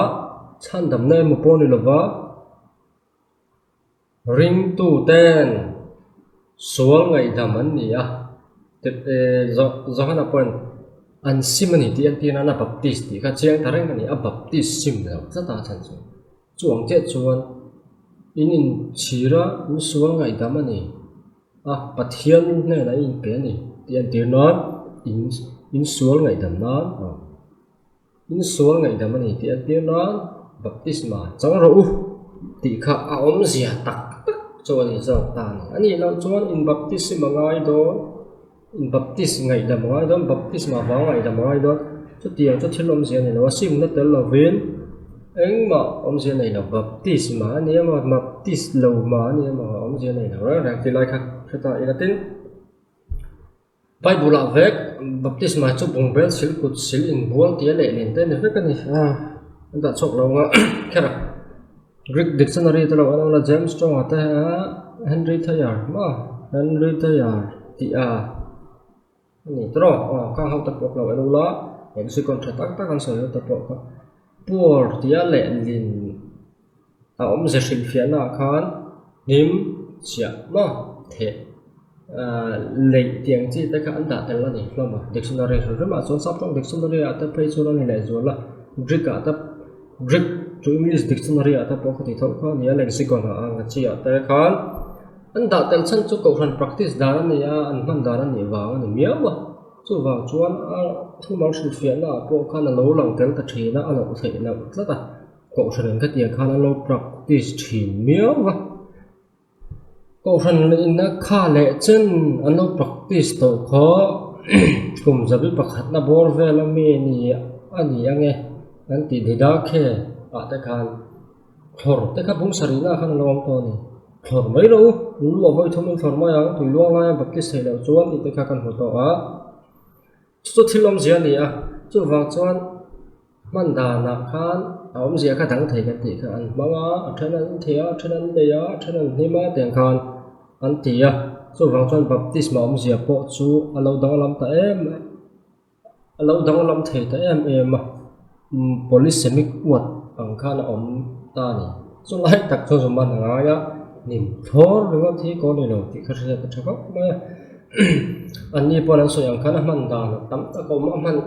chan dam na emo poni lawa ring tu ten sual ngai dam an ni te zohana point an sim ani ti an ti na baptist ti kha cheng ta reng ani a baptist sim lo cha ta chan chu chuang che chuan in chira in sual ngai dam ani pathian ne na in pe ni ti an ti na in sual ngai dam na in sual ngai dam ani ti an ti na baptisma chang ro ti kha a om zia tak chuan ni zo ta ni ani lo chuan in baptism ngai do in baptist ngai dam ngai do baptisma ba ngai dam ngai do chu tiang chu thilom zia ni lo sim na tel lovin eng ma om zia nei lo baptisma ni ma baptist lo ma ni ma om zia nei lo ra ti lai kha ta ilatin bible avek baptisma chu bungbel sil kut sil in bual ti le len te ne vek ani da chok lo nga khera Greek dictionary ta lo ana James Strong ata Henry Thayer ma Henry Thayer ti ni tro kang hau ta pok lo anu la en si kon tak tak kan so ta pok ka por ti le lin om ze sil fian na khan nim chia ma the lệ tiếng chi ta kan da tel la ni floma dictionary ro ma son sap trong dictionary ata page ro ni le zo la Greek ata Greek to English dictionary ata pok ti thau kha ni lexicon nga chi ata khan an da tel chan chu ko ran practice da ni an man da ni wa ni mia wa chu wa chuan thu mal sil fian na po khan lo lang tel ta thina alo thei na tla ta ko ran ka tiang khan lo practice thin mia wa ko ran in na kha le chen ano practice to kho kum zabi pakhat na bor vela me ni ani ange an ti dida khe ata khan thor te kha bung sarina khan lom to ni thor mai ro lu avoi thomin thor mai ang tui luang lai baptist sei lo chuan ti te kha kan hu to a chu thilom zia ni a chu wang chuan man da na khan om zia kha dang thei kan ti kha an manga athanan thea athanan leya athanan hima teng khan an tia chu wang chuan baptisma om zia po chu alo dang lam ta em alo dang lam thei ta em em a polysemic wat ang khan om ta ni chu lai tak chu zum man nga ya nim thor ringa thi ko ni lo ti kha se ka thaka ma an ni pon an so yang khan man da na tam ta ko ma man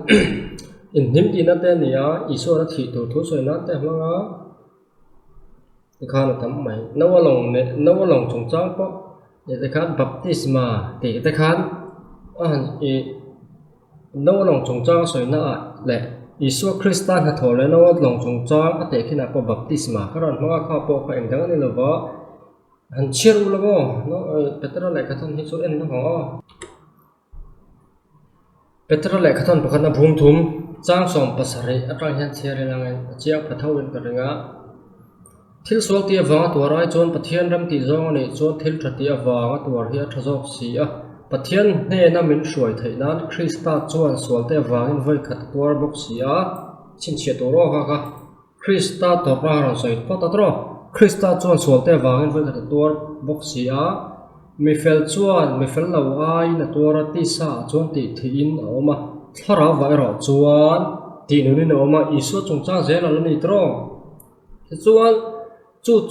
in nim ti na te ni ya iso ra thi tu thu soi na te manga ti khan tam mai no long chung chang po te khan baptisma ti te khan an e no long chung chang soi na le iso Christian ha thole no long chung chang ate khina po baptisma karon manga kha po kha engdang ni lo ba han chiru lo no petra le khathon hi chu en no ho petra le khathon pakhan na bhum thum chang som pasari atang hian chiare langai chiak pathawin ka ringa thil suak ti awanga tuarai chon pathian ram ti zong ani chon thil thati awanga tuar hi thazok si a pathian hne na min hruai theinan Krista chuan sualte awangin voi khat tuar bok si a chin che to ro ka Krista to ra ro soi pata tro Krista chuan sualte awangin voi khat tuar bok si a mi fel lo ai na tuara ti sa chuan ti thiin oma thara vai ro chuan ti nu ni oma isu chung chang zen lo ni tro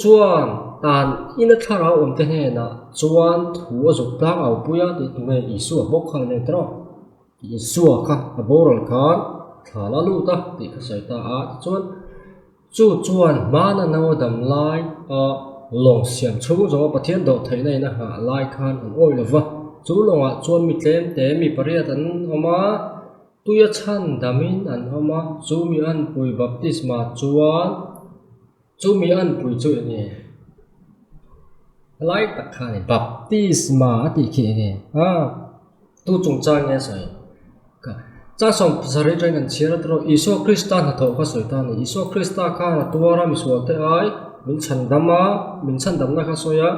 chuan tan ina thara om te he na chuan thu azuk tlang au puya ti tu nge isu bok khang ne tro isu kha aborol khan thala lu ta ti kha sai ta a chuan mana no dam lai a long siam chu zo pathian do thei nei na ha lai khan an oi lova chu longa chuan mi tlem te mi pariat an oma tuya chan damin an oma chu mi an pui baptisma chuan chu mi an pui chu ni lai tak kha ni baptisma ti khi ni tu chung chang nge sai ka cha som sari train an chira tro iso Krista na tho kha soi ta ni iso Krista kha na tuara mi sual te ai min chan dam na kha soya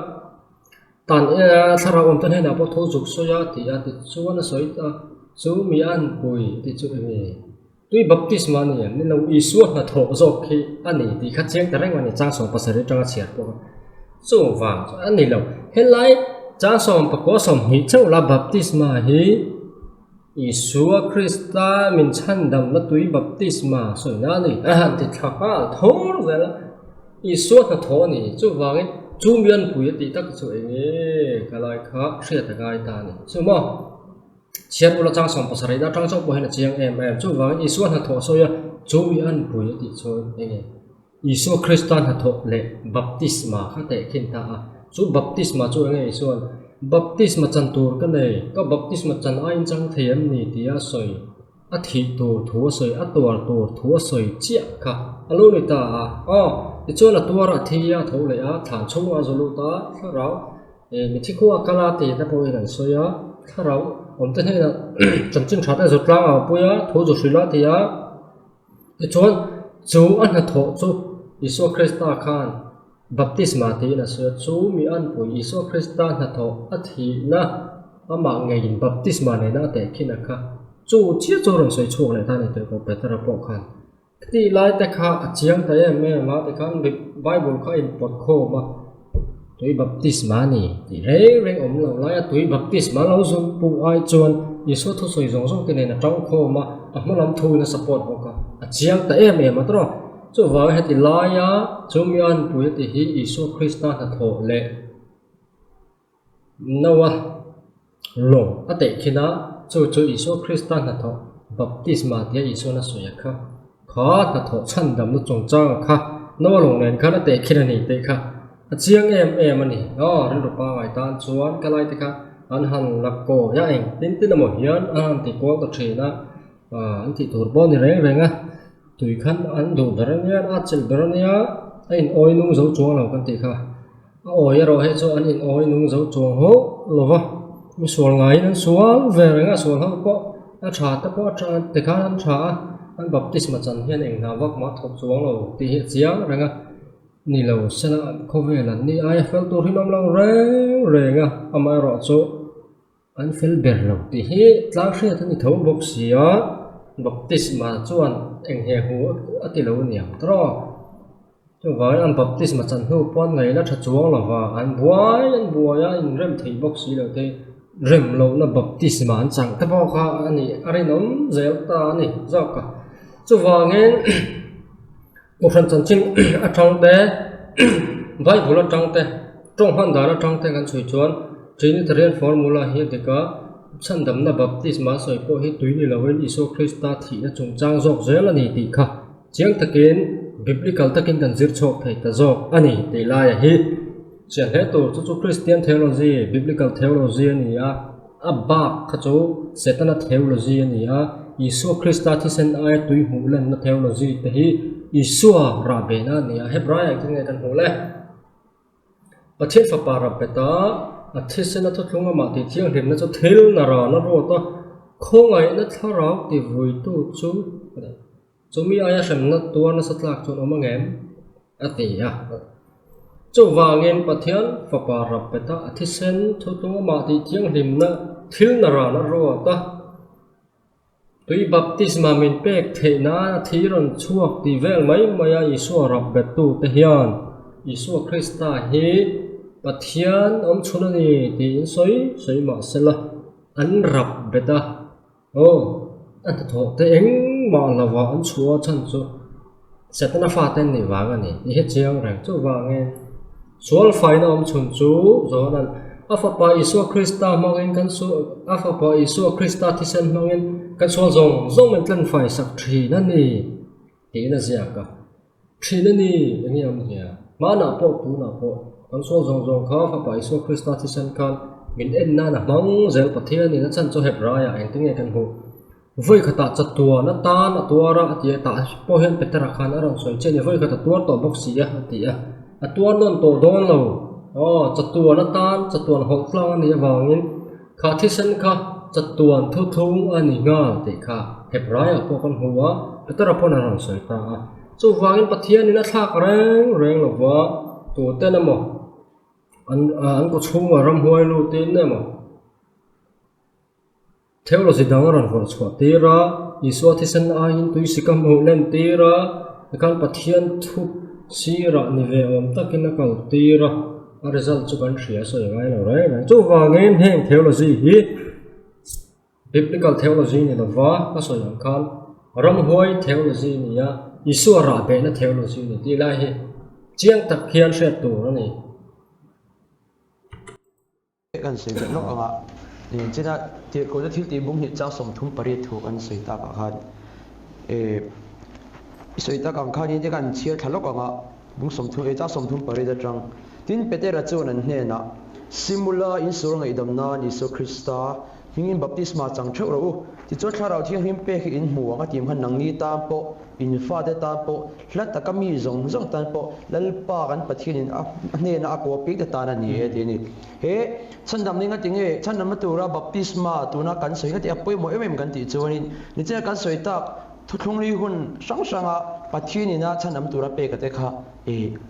tan e thara om tan he na po tho juk soya ti a ti chuan a soi ta chu mi an pui ti chu ni tui baptisma ni ni lo isu na tho zo khi ani ti kha cheng ta reng ani chang som pasari tanga chiar po chu wang ani lo helai chang som pa ko som hi chau la baptisma hi isu Krista min chan dam na tui baptisma soi na ni han ti thaka thor vela isu na tho ni chu wang chu mian pui ti tak chu e kalai kha hria ta gai ta ni chu mo chiar ula chang som pasari da tang chok bo hen chiang em chu wang isu na tho so ya chu mi an pui ti chu e isu Kristan ha tho le baptisma kha te khin ta chu baptisma chu nge isu baptisma chan tur ka nei ka baptisma chan ain chang theiam ni ti a soi a thi tur thu soi a tuar tur thu soi chia kha alo ni ta ti chu na tuar a thi a tho le a than chung a zulu ta tharau mi thi khuwa kala ti ta po in soya tharau om te na cham chin tha ta zut lang a puya thu zu sila ti a ti chuan chu an ha tho chu isu Krista khan baptisma ti na so chu mi an pui isu Krista na tho a thi na ama ngai in baptisma ne na te khina kha chu chia chu ron soi chu le ta ne te ko petra po khan ti lai te kha chiang ta em me ma te khan Bible kha in pot kho ma tui baptisma ni ti re om lo lai tui baptisma lo zum pu ai chuan isu thu soi zong zong te ne na tang kho ma a ma lam thu na support bo ka chiang ta em ma tro chu vai hati laya chu mi an pui ti hi isu Krista na tho le nawa long ate khina chu isu Krista na tho baptisma ti isu na soya kha na tho chan dam nu chong chang kha nawa long nen kha na te khina ni te kha chiang em ani rin ru pa ngai tan chuan kalai te kha an han lak ko ya eng tin mo hian an ti ko ta thina an ti tur bo ni reng a tui khan an du darania a chil darania in oi nung zo chuang lo kan ti kha a oi ro he chu an in oi nung zo chuang ho lova mi sual ngai nan sual ve renga sual ho po a tha ta po tha te khan an tha an baptisma chan hian eng na wak ma thop chuang lo ti hi chiang renga ni lo sena ko ve la ni ai fel to ri nom lang re nga ama ro cho an fel ber lo ti hi tlang hre thani tho bok sia baptisma chuan eng he hu ati lo niam tro chu vai an baptisma chan hu pon ngai na tha chuang lawa an buaya in rem thei bok si lo te rem lo na baptisma an chang ta bo kha ani ari nom zel ta ni zaka chu wangen một phần chân chính ở trong té vai phụ là trong té trong hoàn đá là trong té gan suy chuan chỉ như thời formula hiện thì có chân đầm là baptisma soi po hi tùy ni là với Isu Christa thì nó trùng trang dọc dễ là ni tì kha chiang ta kiến biblical ta kiến cần giết chọc thầy ta dọc ani tì lai hi chẳng hết tổ chú Christian theology biblical theology ni abba kha chú Satan theology ni Isu Christa thì sen ai tùy hữu lần nó theology thì hi Isua Rabena ni Hebraic cái này cần hiểu lẽ. Ở trên pháp Parabeta, ở trên sen nó thốt mà thì thiêng điểm nó cho thiếu là ra nó rồi ta không ai nó tháo ráo thì vui tu chú mi ai xem nó tua nó sát lạc cho nó mang em, ở tí chú vàng em bát thiên pháp Parabeta ở trên sen thốt mà thì thiêng điểm nó thiếu là ra nó rồi ta. Tuy baptisma min pek thế na thiron chuak ti vel mai maya Isu Rabbe tu te hian Isu Christa hi pathian chunani ti soi ma sela an Rabbe ta an tho te eng ma lawa an chua chan chu setana fa ten ni wang ani ni he chiang rang chu wangen sual fai na chun chu zo nan afapa Isu Christa mangin kan su afapa Isu Christa thi sen mangin cái số dòng mình cần phải sắp trì nó nè tí là gì cả trì nó nè anh em nhỉ mà nào bộ tu nào bộ con số dòng khó phải bài số Christa thì sen con mình em na là mong dễ bát thiên này nó chân cho hẹp ra anh tiếng nghe cần hồ với cái tạ chặt tua nó ta nó tua ra thì tạ bao hiện Petra Khan ở trong soi trên với cái tua tổ bốc xì thì tua non tổ đón lâu chặt tua nó tan chặt tua hộp lang này vào nên khá thì sen khá chặt tuan thu thung ani nga te kha Hebraic po kan huwa petara po na ron soi ta chu wangin pathian ni na thak reng lawa tu te na mo an ko chunga ram huai lu tin na mo theology dang ron vor chwa te ra Isu thi san a in tu sikam ho len te ra kan pathian thu si ra ni ve om takin na kal te ra a result chu kan thria soi ngai lo re chu wangin heng theology hi biblical theology ni lawa ka soyang khan ram huai theology ni Isu Rabbe na theology ni ti lai hi chiang tak khian hret tu ni kan sei da nok anga ni chena ti ko da thil ti bung hi cha som thum pari thu kan sei ta ka khan sei ta kan khan ni kan chia thalok anga bung som thu cha som thum pari da tang tin petera chu nan hne na simula in sur ngai dam na Isu Christa hingin baptisma chang theu ro ti chot tharau thiang him pe in muanga tim han nang ni ta po in fa de ta po hlat ta kami zong tan po lal pa kan pathin in hne na ko pik de ta na ni e ti ni he chandam ninga tinge chandam tu ra baptisma tu na kan soi na ti apoi mo em kan ti chuanin ni che kan soi ta thuthlung ri hun sang pathin ina chandam tu ra pe ka te kha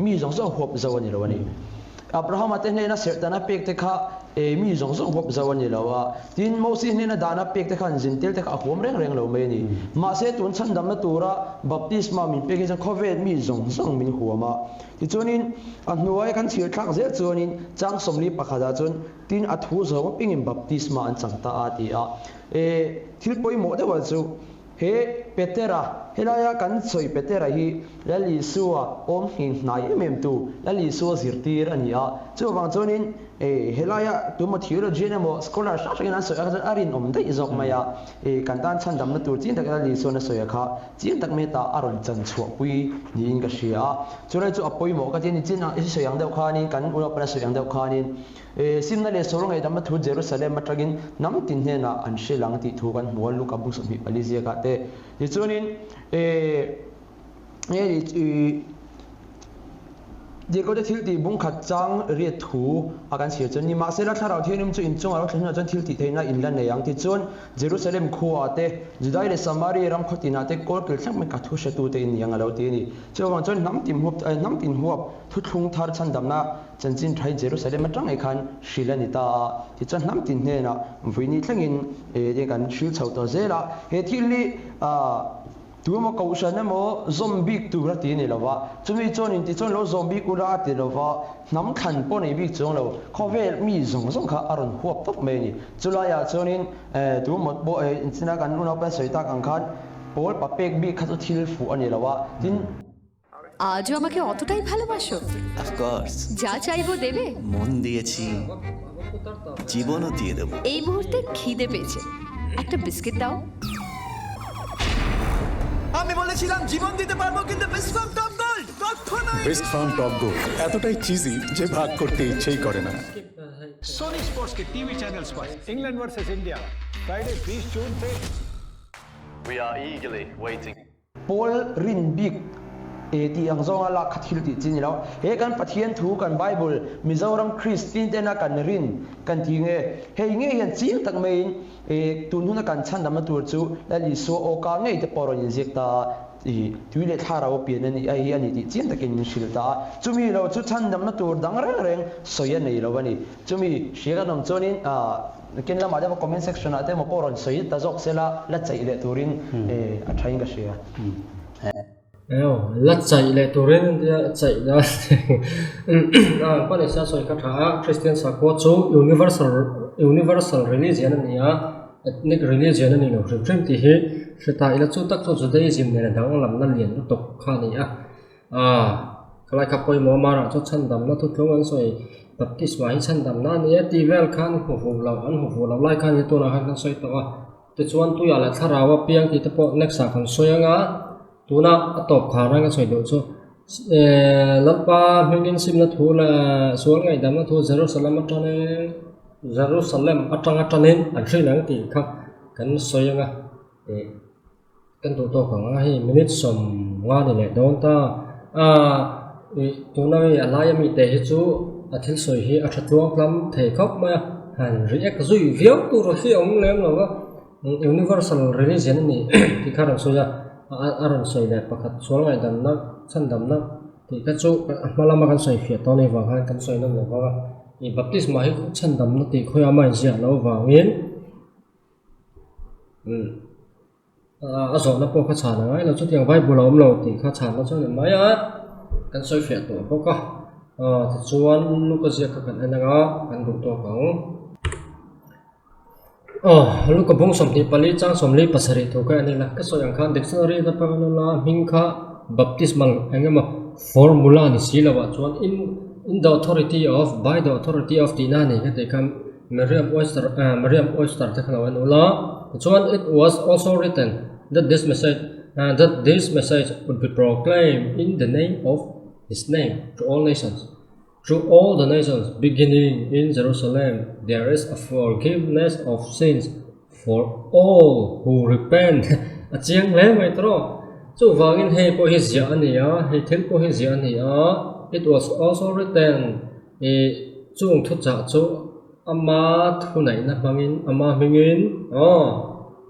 mi zong hop zawani ro ni Abraham atene na sertana pek te kha mi zong hop zawani lawa tin Moses ne na dana pek te khan zintel te kha hom reng lo me ni ma se tun chandam na tura baptisma min pek jang khovet mi zong min huama ti chunin anuai kan thir thak ze chunin chang somli pakhada chun tin athu zo pingin baptisma an changta ati thil poi mo de wa chu he Petera helaya kan soi Petera hi lali suwa om hin nai em tu lali suwa zirtir ania chu wang chonin helaya tu mo theology na mo scholar sa kan soi ka arin om dai zok maya kan tan chan dam na tur chin tak lali so na soya kha chin tak me ta aron chan chhu pui ni in ka sia churai chu apoi mo ka tin chin na isi soyang deu khanin kan ura pra soyang deu khanin simna le sorong ai dam thu Jerusalem matragin nam tin he na an shelang ti thu kan mual lu ka bu so bi palizia ka te ti chunin dia ko thil ti bung khat chang ri thu akan sir chon ni ma sela tharau thianim chu in chung aro thina chon thil ti theina in lan yang ti chon Jerusalem khuwa te Judai le Samaria ram khotina te kol kel thak me ka thu she tu te in yang alo ti ni chawang chon nam tin huap thu thung thar chan damna chanchin thai Jerusalem atang e khan shilani ta ti chon nam tin ne na vuini thlangin e kan shil chho to zela he thil ni tu mo kausan na mo zombie tu ra ti ni lawa chumi chon in ti chon lo zombie ku ra ti lawa nam khan po nei bi chong lo khovel mi zong kha aron huap tok me ni chulaya chonin tu mo bo in china kan nu na pa soita kan khan pol pa pek bi kha to thil fu ani lawa tin আজও আমাকে অতটাই ভালোবাসো অফকোর্স যা চাইবো দেবে মন দিয়েছি জীবনও দিয়ে দেবো এই মুহূর্তে খিদে পেয়েছে একটা বিস্কিট দাও আমি বলেছিলাম জীবন দিতে পারবো কিন্তু বিস্কুট টপ গোল্ড কখনোই বেস্ট ফার্ম টপ গোল্ড এতটাই চিজি যে ভাগ করতে ইচ্ছেই করে না सोनी स्पोर्ट्स के टीवी चैनल्स पर इंग्लैंड वर्सेस इंडिया फ्राइडे 20 जून से We are eagerly waiting. Paul rin big ti ang zonga la khathil ti chin lo he kan pathian thu kan Bible Mizoram Christian te na kan rin kan ti nge he nge yan chin tak mai tun hu na kan chan dam tur chu la li so o ka nge te poron inject ta tuile thara o pian ani ai ani ti chin takin shil ta chumi lo chu chan dam na tur dang reng soya nei lo bani chumi shega nam chonin ken la ma da comment section ate mo poron soi ta jok sela la chai le turin a thain ga shia lát chạy lại tổ lên chạy ra quan hệ xã hội các thằng Christian xã hội số universal religion này ethnic religion này nó phim thì hết sự tại là số tác số Judaism này là đang làm năng liền tục khá này cái này các coi mà ra cho chân đầm nó thuộc trong anh soi baptism hay chân đầm nó này thì vel khan phục vụ lâu lại khan như tôi là khan soi tao thì chuan tôi là thà ra vào piang thì tập next khan soi ngã tuna atop thara nga soi do so lapa hingin sim na thula sual ngai dam na thu Jerusalem atang an thri nang ti kha kan soi nga kan to ka nga hi minute som nga ni le don ta tuna wi alaya mi te hi chu athil soi hi athatluang plam thei khop ma han react zui viau tu ro hi ong lem lo ga universal religion ni ti kha ro so ya aron soi le pakhat sual ngai dam na chan dam na ti ka chu malama kan soi fia to nei wa han kan soi nam lo wa i baptism hi chan dam na ti khoya mai sia lo wa ngin zo na po kha cha na ngai lo chu tiang Bible om lo ti kha cha na chu ne mai kan soi fia to po ka ti chuan lu ka sia ka kan anga kan du to ka lu ka bung som ti pali chang som li pasari to ka ani la ka so yang khan dictionary da pa la ming kha baptismal engema formula ni silawa chuan in the authority of by the authority of the nani ka te kam Miriam Oyster ta kana wan ula chuan it was also written that this message would be proclaimed in the name of his name to all nations. Through all the nations, beginning in Jerusalem, there is a forgiveness of sins for all who repent. Chiang le mai tro. Chu wangin he po hi zia ania, he thil po hi zia ania. It was also written chung thu cha chu ama thu nai na mangin ama mingin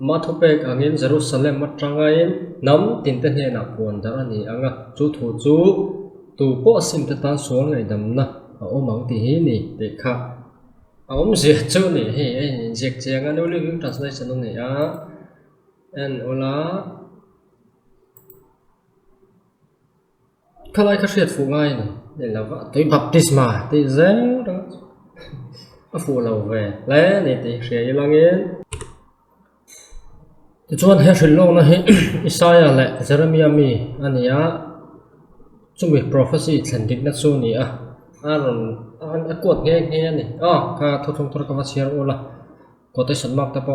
ma thu pek angin Jerusalem matrangain nam tin te he na pon dar ani anga chu thu chu tu po sim ta tan sual ngai dam na mang ti hi ni te kha zia chu ni he jek chiang anu living translation ni and ola khalai ka riat fu ngai ni le lawa toi baptisma ti zeng da a fu lo ve le ni ti hria langin ti chuan he hrillo na he Isaiah le Jeremiah mi ania chumi prophecy thandik na chu ni aron an akot nge ni ka thothong thor ka wasiar ola quotation mark ta pa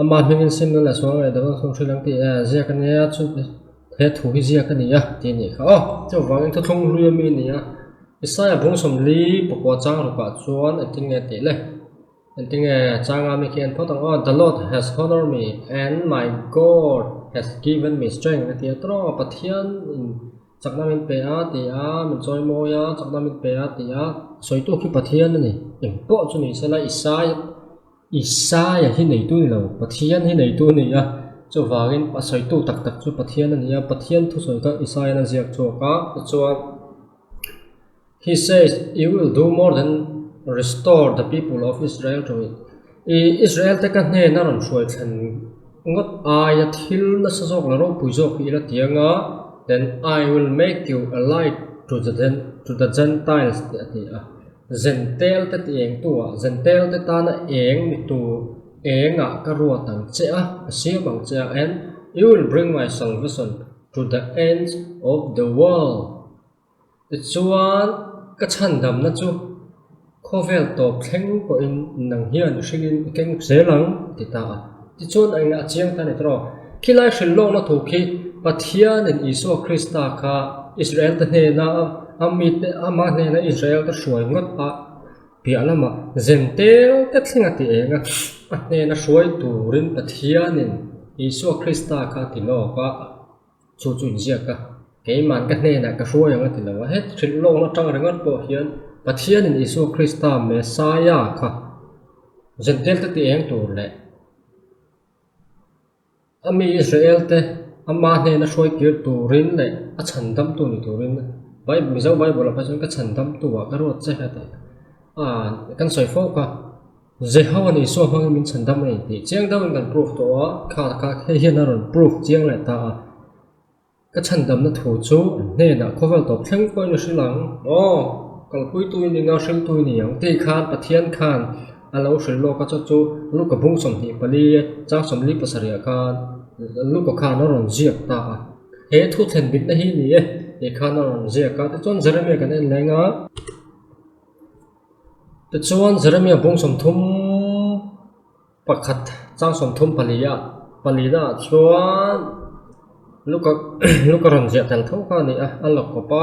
ama hingin sim na so ngai da so thri lang ti zia kan ya chu he thu hi zia kan ya ti ni kha chu wang thothong lu mi ni Isaiah bung som li pokwa chang ro ka chuan ating nge ti le ating nge changa mi kian photong the Lord has honored me and my God has given me strength thì tro pathian chắc là mình pe á thì mình chơi môi á chắc là mình pe á thì soi tu khi pathian này import cho mình sẽ là Isaiah hi nei tu ni lo pathian hi nei tu ni cho wangin pasoi tu tak tak cho pathian ani pathian thu soi ka Isaiah na ziak cho ka cho he says you will do more than restore the people of Israel to it Israel te kan ne na ron soi than ngot aya thil na sa jok la ro pui jok hi la tianga then I will make you a light to the Gentiles Zentel te tieng tua Zentel te ta na eng mi tu enga ka ruwa tang che sia bang che and you will bring my salvation to the ends of the world the chuan ka chan dam na chu khovel to thleng ko in nang hian shingin keng zelang ti ta ti chuan anga chiang ta ne tro khilai shil lo na thu khi pathian in Isu Krista kha Israel te ne na amit ama ne na Israel ta shuai ngot pianama Zentel te thlinga ti enga ne na shuai turin pathianin Isu Krista kha ti lo ka chu zia ka keiman ka ne na ka shuai anga ti lo het thil lo na tang rangat po hian pathianin Isu Krista Messiah kha Zentel te ti eng tur le ami Israel te ama ne na shuai kir turin le a chandam tu ni turin Bible mizo Bible pa chon ka chandam tu wa ka ro che ha ta kan soi fo ka Jehovah ni so hang min chandam nei ti chiang da kan proof to kha he hian ron proof chiang le ta ka chandam na thu chu ne na khovel to thleng ko ni silang kal pui tu ni nga sel tu ni yang ti khan pathian khan alo shil lo ka chu lu ka bung som ni pali cha som li pasaria khan lu ko khan ron jiak ta he thu then bit na hi ni e khan ron jiak ka te chon Jeremiah kan en lenga te chuan Jeremiah bung som thum pakhat chang som thum palida chuan luka ron jiak tel tho ka ni alok ko pa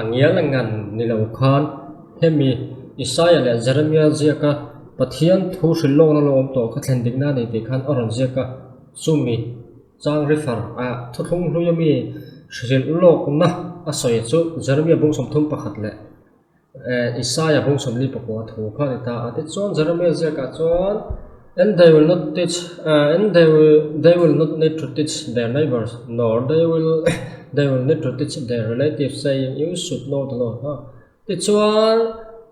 angia langan ni lo khan hemi Isaiah le Jeremiah jiaka pathian thu shilo na lo to ka thlen dik na ni ti khan oron jiaka sumi chang refer thu thung hu yami shil lok na asoi chu Jeremiah bung som thum pakhat le Isaiah bung som li pakwa thu kha ni ta ati chon Jeremiah jiaka chon and they will not need to teach their neighbors nor they will need to teach their relatives saying you should know the Lord ti chuan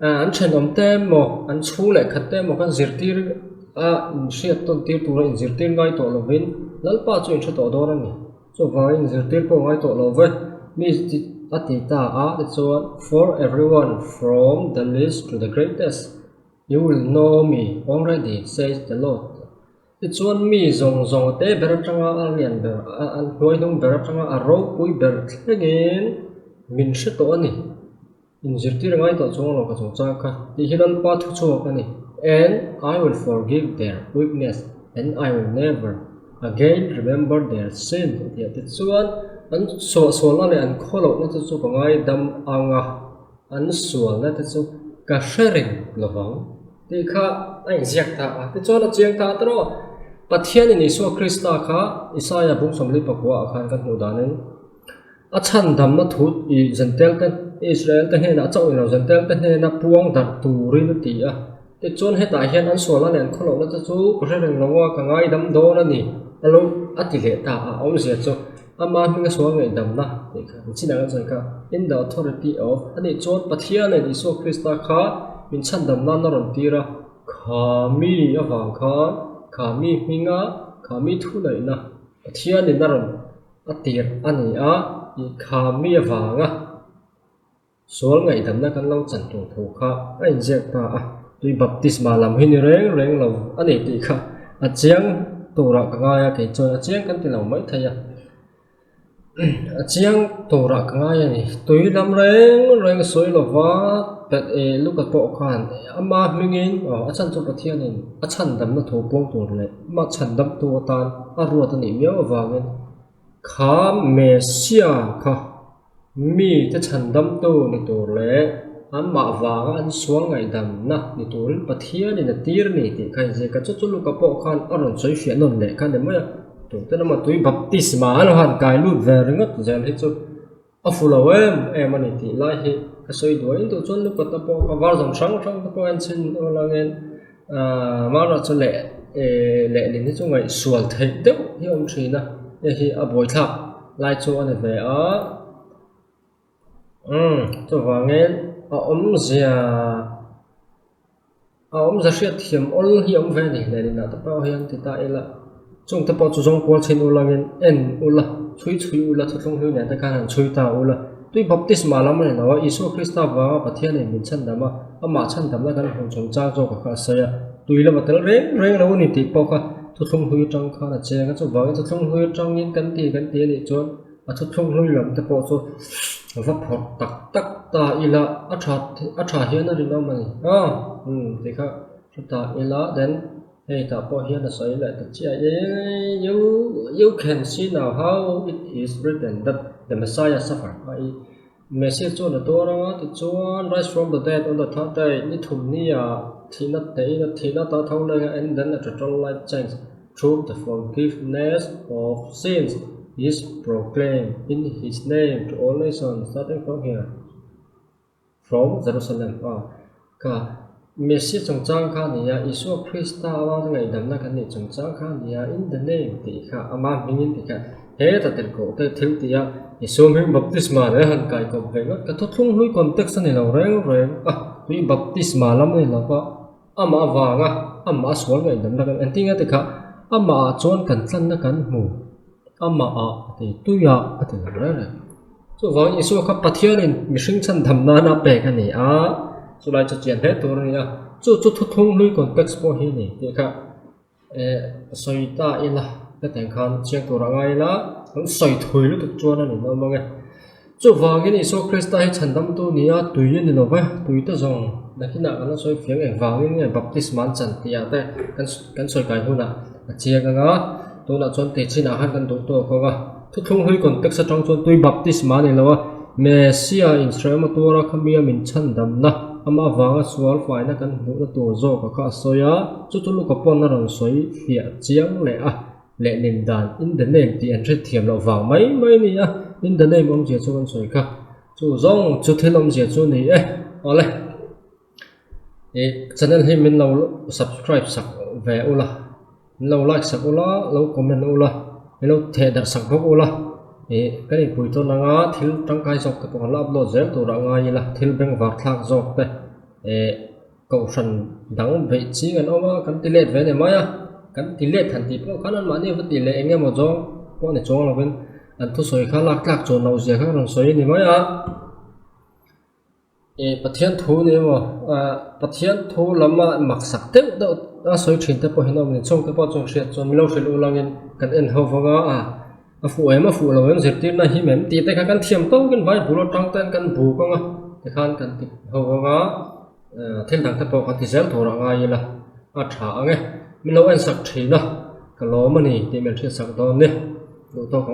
an chen om te mo an chu le khat te mo kan zirtir shiat ton tir tu in zirtir ngai to lovin lalpa chu in tho dor ani so vai in zirtir po ngai to love mi ati ta ti chuan for everyone from the least to the greatest you will know me already says the Lord ti chuan mi zong te ber tanga alian ber an hoi dong ber tanga a ro pui ber thlengin min she to ani in zirtir ngai to chong lo ka chong cha ka ti hilan pa thu chu ani and I will forgive their weakness and I will never again remember their sin ti chuan an so la le an kholo na chu ka ngai dam anga an sual na chu ka sharing lovang ti kha ai ziak ta ti chuan a chiang ta tro pathian ni Isu Krista kha Isaiah bung som li pakwa khan kan hu danin a chan dam na thu I Zentel ten Israel te he na chau ino Zentel te he na puang dar turi na ti ti chuan he ta hian an sual an kholo na chu ka sharing lawa ka ngai dam do na ni alo ati le ta om zia chu ama minga sual ngai dam na ti kha china kan chai ka in the authority of ani chuan pathian ni Isu Krista kha min chan dam na na ron tira khami awang khan khami minga khami thu lai na pathian ni na ron atir ani I khami awanga sual ngai dam na kan lo chan tu thu kha ai jek ta tui baptisma lam hin reng lo ani ti kha a chiang tura ka nga ke chon a chiang kan ti lo mai thaya a chiang tura ka nga ni tui lam reng soi lo wa pet luka po khan ama mingin a chan chu pathian in a chan dam na thu pong tur le ma chan dam tu tan a ruat ani meo awangin kha Mesia kha mi te chan dam tu ni tur le an ma wanga an sual ngai dam na ni tur pathian in a tir ni ti khai je ka chu lu ka po khan aron choi fian non le khan de ma tu te na ma tui baptisma lo han kai lut ve ringot zel hi chu afulo em ani ti lai hi ka soi duai tu chon lu ka ta po ka war jong sang sang ta po an chin olangen ma ra chu le le lin hi chu ngai sual thei te hi om thina hi a boi thak lai chu an ve a chu wangen a om za hriat thiam ol hi om ve ni le na ta pa hian ti ta ela chung ta po chu jong pol chin ulangen en ula chui ula thuthlong hlui ne ta kan chui ta ula tui baptisma lam ne nawa isu krista wa pathian ne min chan dama ama chan dam la kan hong chong cha jo ka saya tui la batel reng lo ni ti po ka thuthlong hlui tang kha na che nga chu wa thuthlong hlui tang in kan ti ni chon a thuthlong hlui lam ta po chu va phot tak ta ila a tha hian a ri lo mani ti kha ta ila then hey ta po hian a sai la ta chia you can see now how it is written that the Messiah suffered. Message cho na to ra ti chuan rise from the dead on the third day ni thum ni ya thina ta thau la and then a total life change through the forgiveness of sins is proclaimed in his name to all nations starting from here from Jerusalem. Ka message trong chang kha ni ya Isu Krista wa ngai dam na kan ni trong chang kha ni ya in the name ti kha ama mingin ti kha he ta tel ko te thil ti ya Isu mi baptisma re han kai ko ve ngot ka thung hlui context ni lo reng tui baptisma lam ni lo ka ama wanga ama swal ngai dam na kan antinga ti kha ama chon kan tlan na kan mu ama ti tu ya ati re so wang Isu kha pathian in mishing chan dham na pe ka ni so lai cha chian he to ri ya chu thung hlui context po hi ni ti kha soi ta ila ka teng khan chiang to ra ngai la soi thui lu tu chuan ani no ma nge chu wangin Isu Krista hi chandam tu ni a tui ni lo va tui ta zong na kina kana soi fiang e wangin nge baptisma chan ti ya te kan soi kai huna chia nga to na chon te china han kan to ko ga thung hlui context atang chon tui baptisma ni lo wa Mesia in Srema Tora Kamia min chandam na ama wanga swal fai na kan mu na tur zo ka soya chu lu ka pon na ron soi fia chiang le nin dan in the name ti an thret thiam lo wang mai ni in the name om je chu kan soi ka chu zong chu thilom je chu ni ole channel hi min lo subscribe sak ve ula lo like sak ula lo comment ula lo the dar sak bok ula cái này bùi to nga thil trăng kai dọc cái bọn lắp lót dễ tổ ra ngay là thil beng vạc thạc dọc đây cậu sần đắng vị trí gần ôm cắn tỷ lệ về này mấy cắn tỷ lệ thành tỷ có khả năng mà như vấn tỷ lệ anh em một chỗ bọn này chỗ là bên anh thu soi khá lạc lạc chỗ nào dễ khác làm soi này mấy bắt thiên thu này mà bắt thiên thu lắm mà mặc sắc tết đó soi chuyển tới bọn nó mình trong cái bọn trong chuyện cho mình lâu sẽ lâu lang cần ăn hậu vâng phụ em phụ là em dịch tin này hi mềm tí tay kan thiam to kan vai bulo tang tan kan bu ko nga te khan kan ti ho nga thêm thằng ta po kan ti zel thora nga yela tha nge mi lo en sak thina ka lo mani ti mel thi sak do ne lo to ko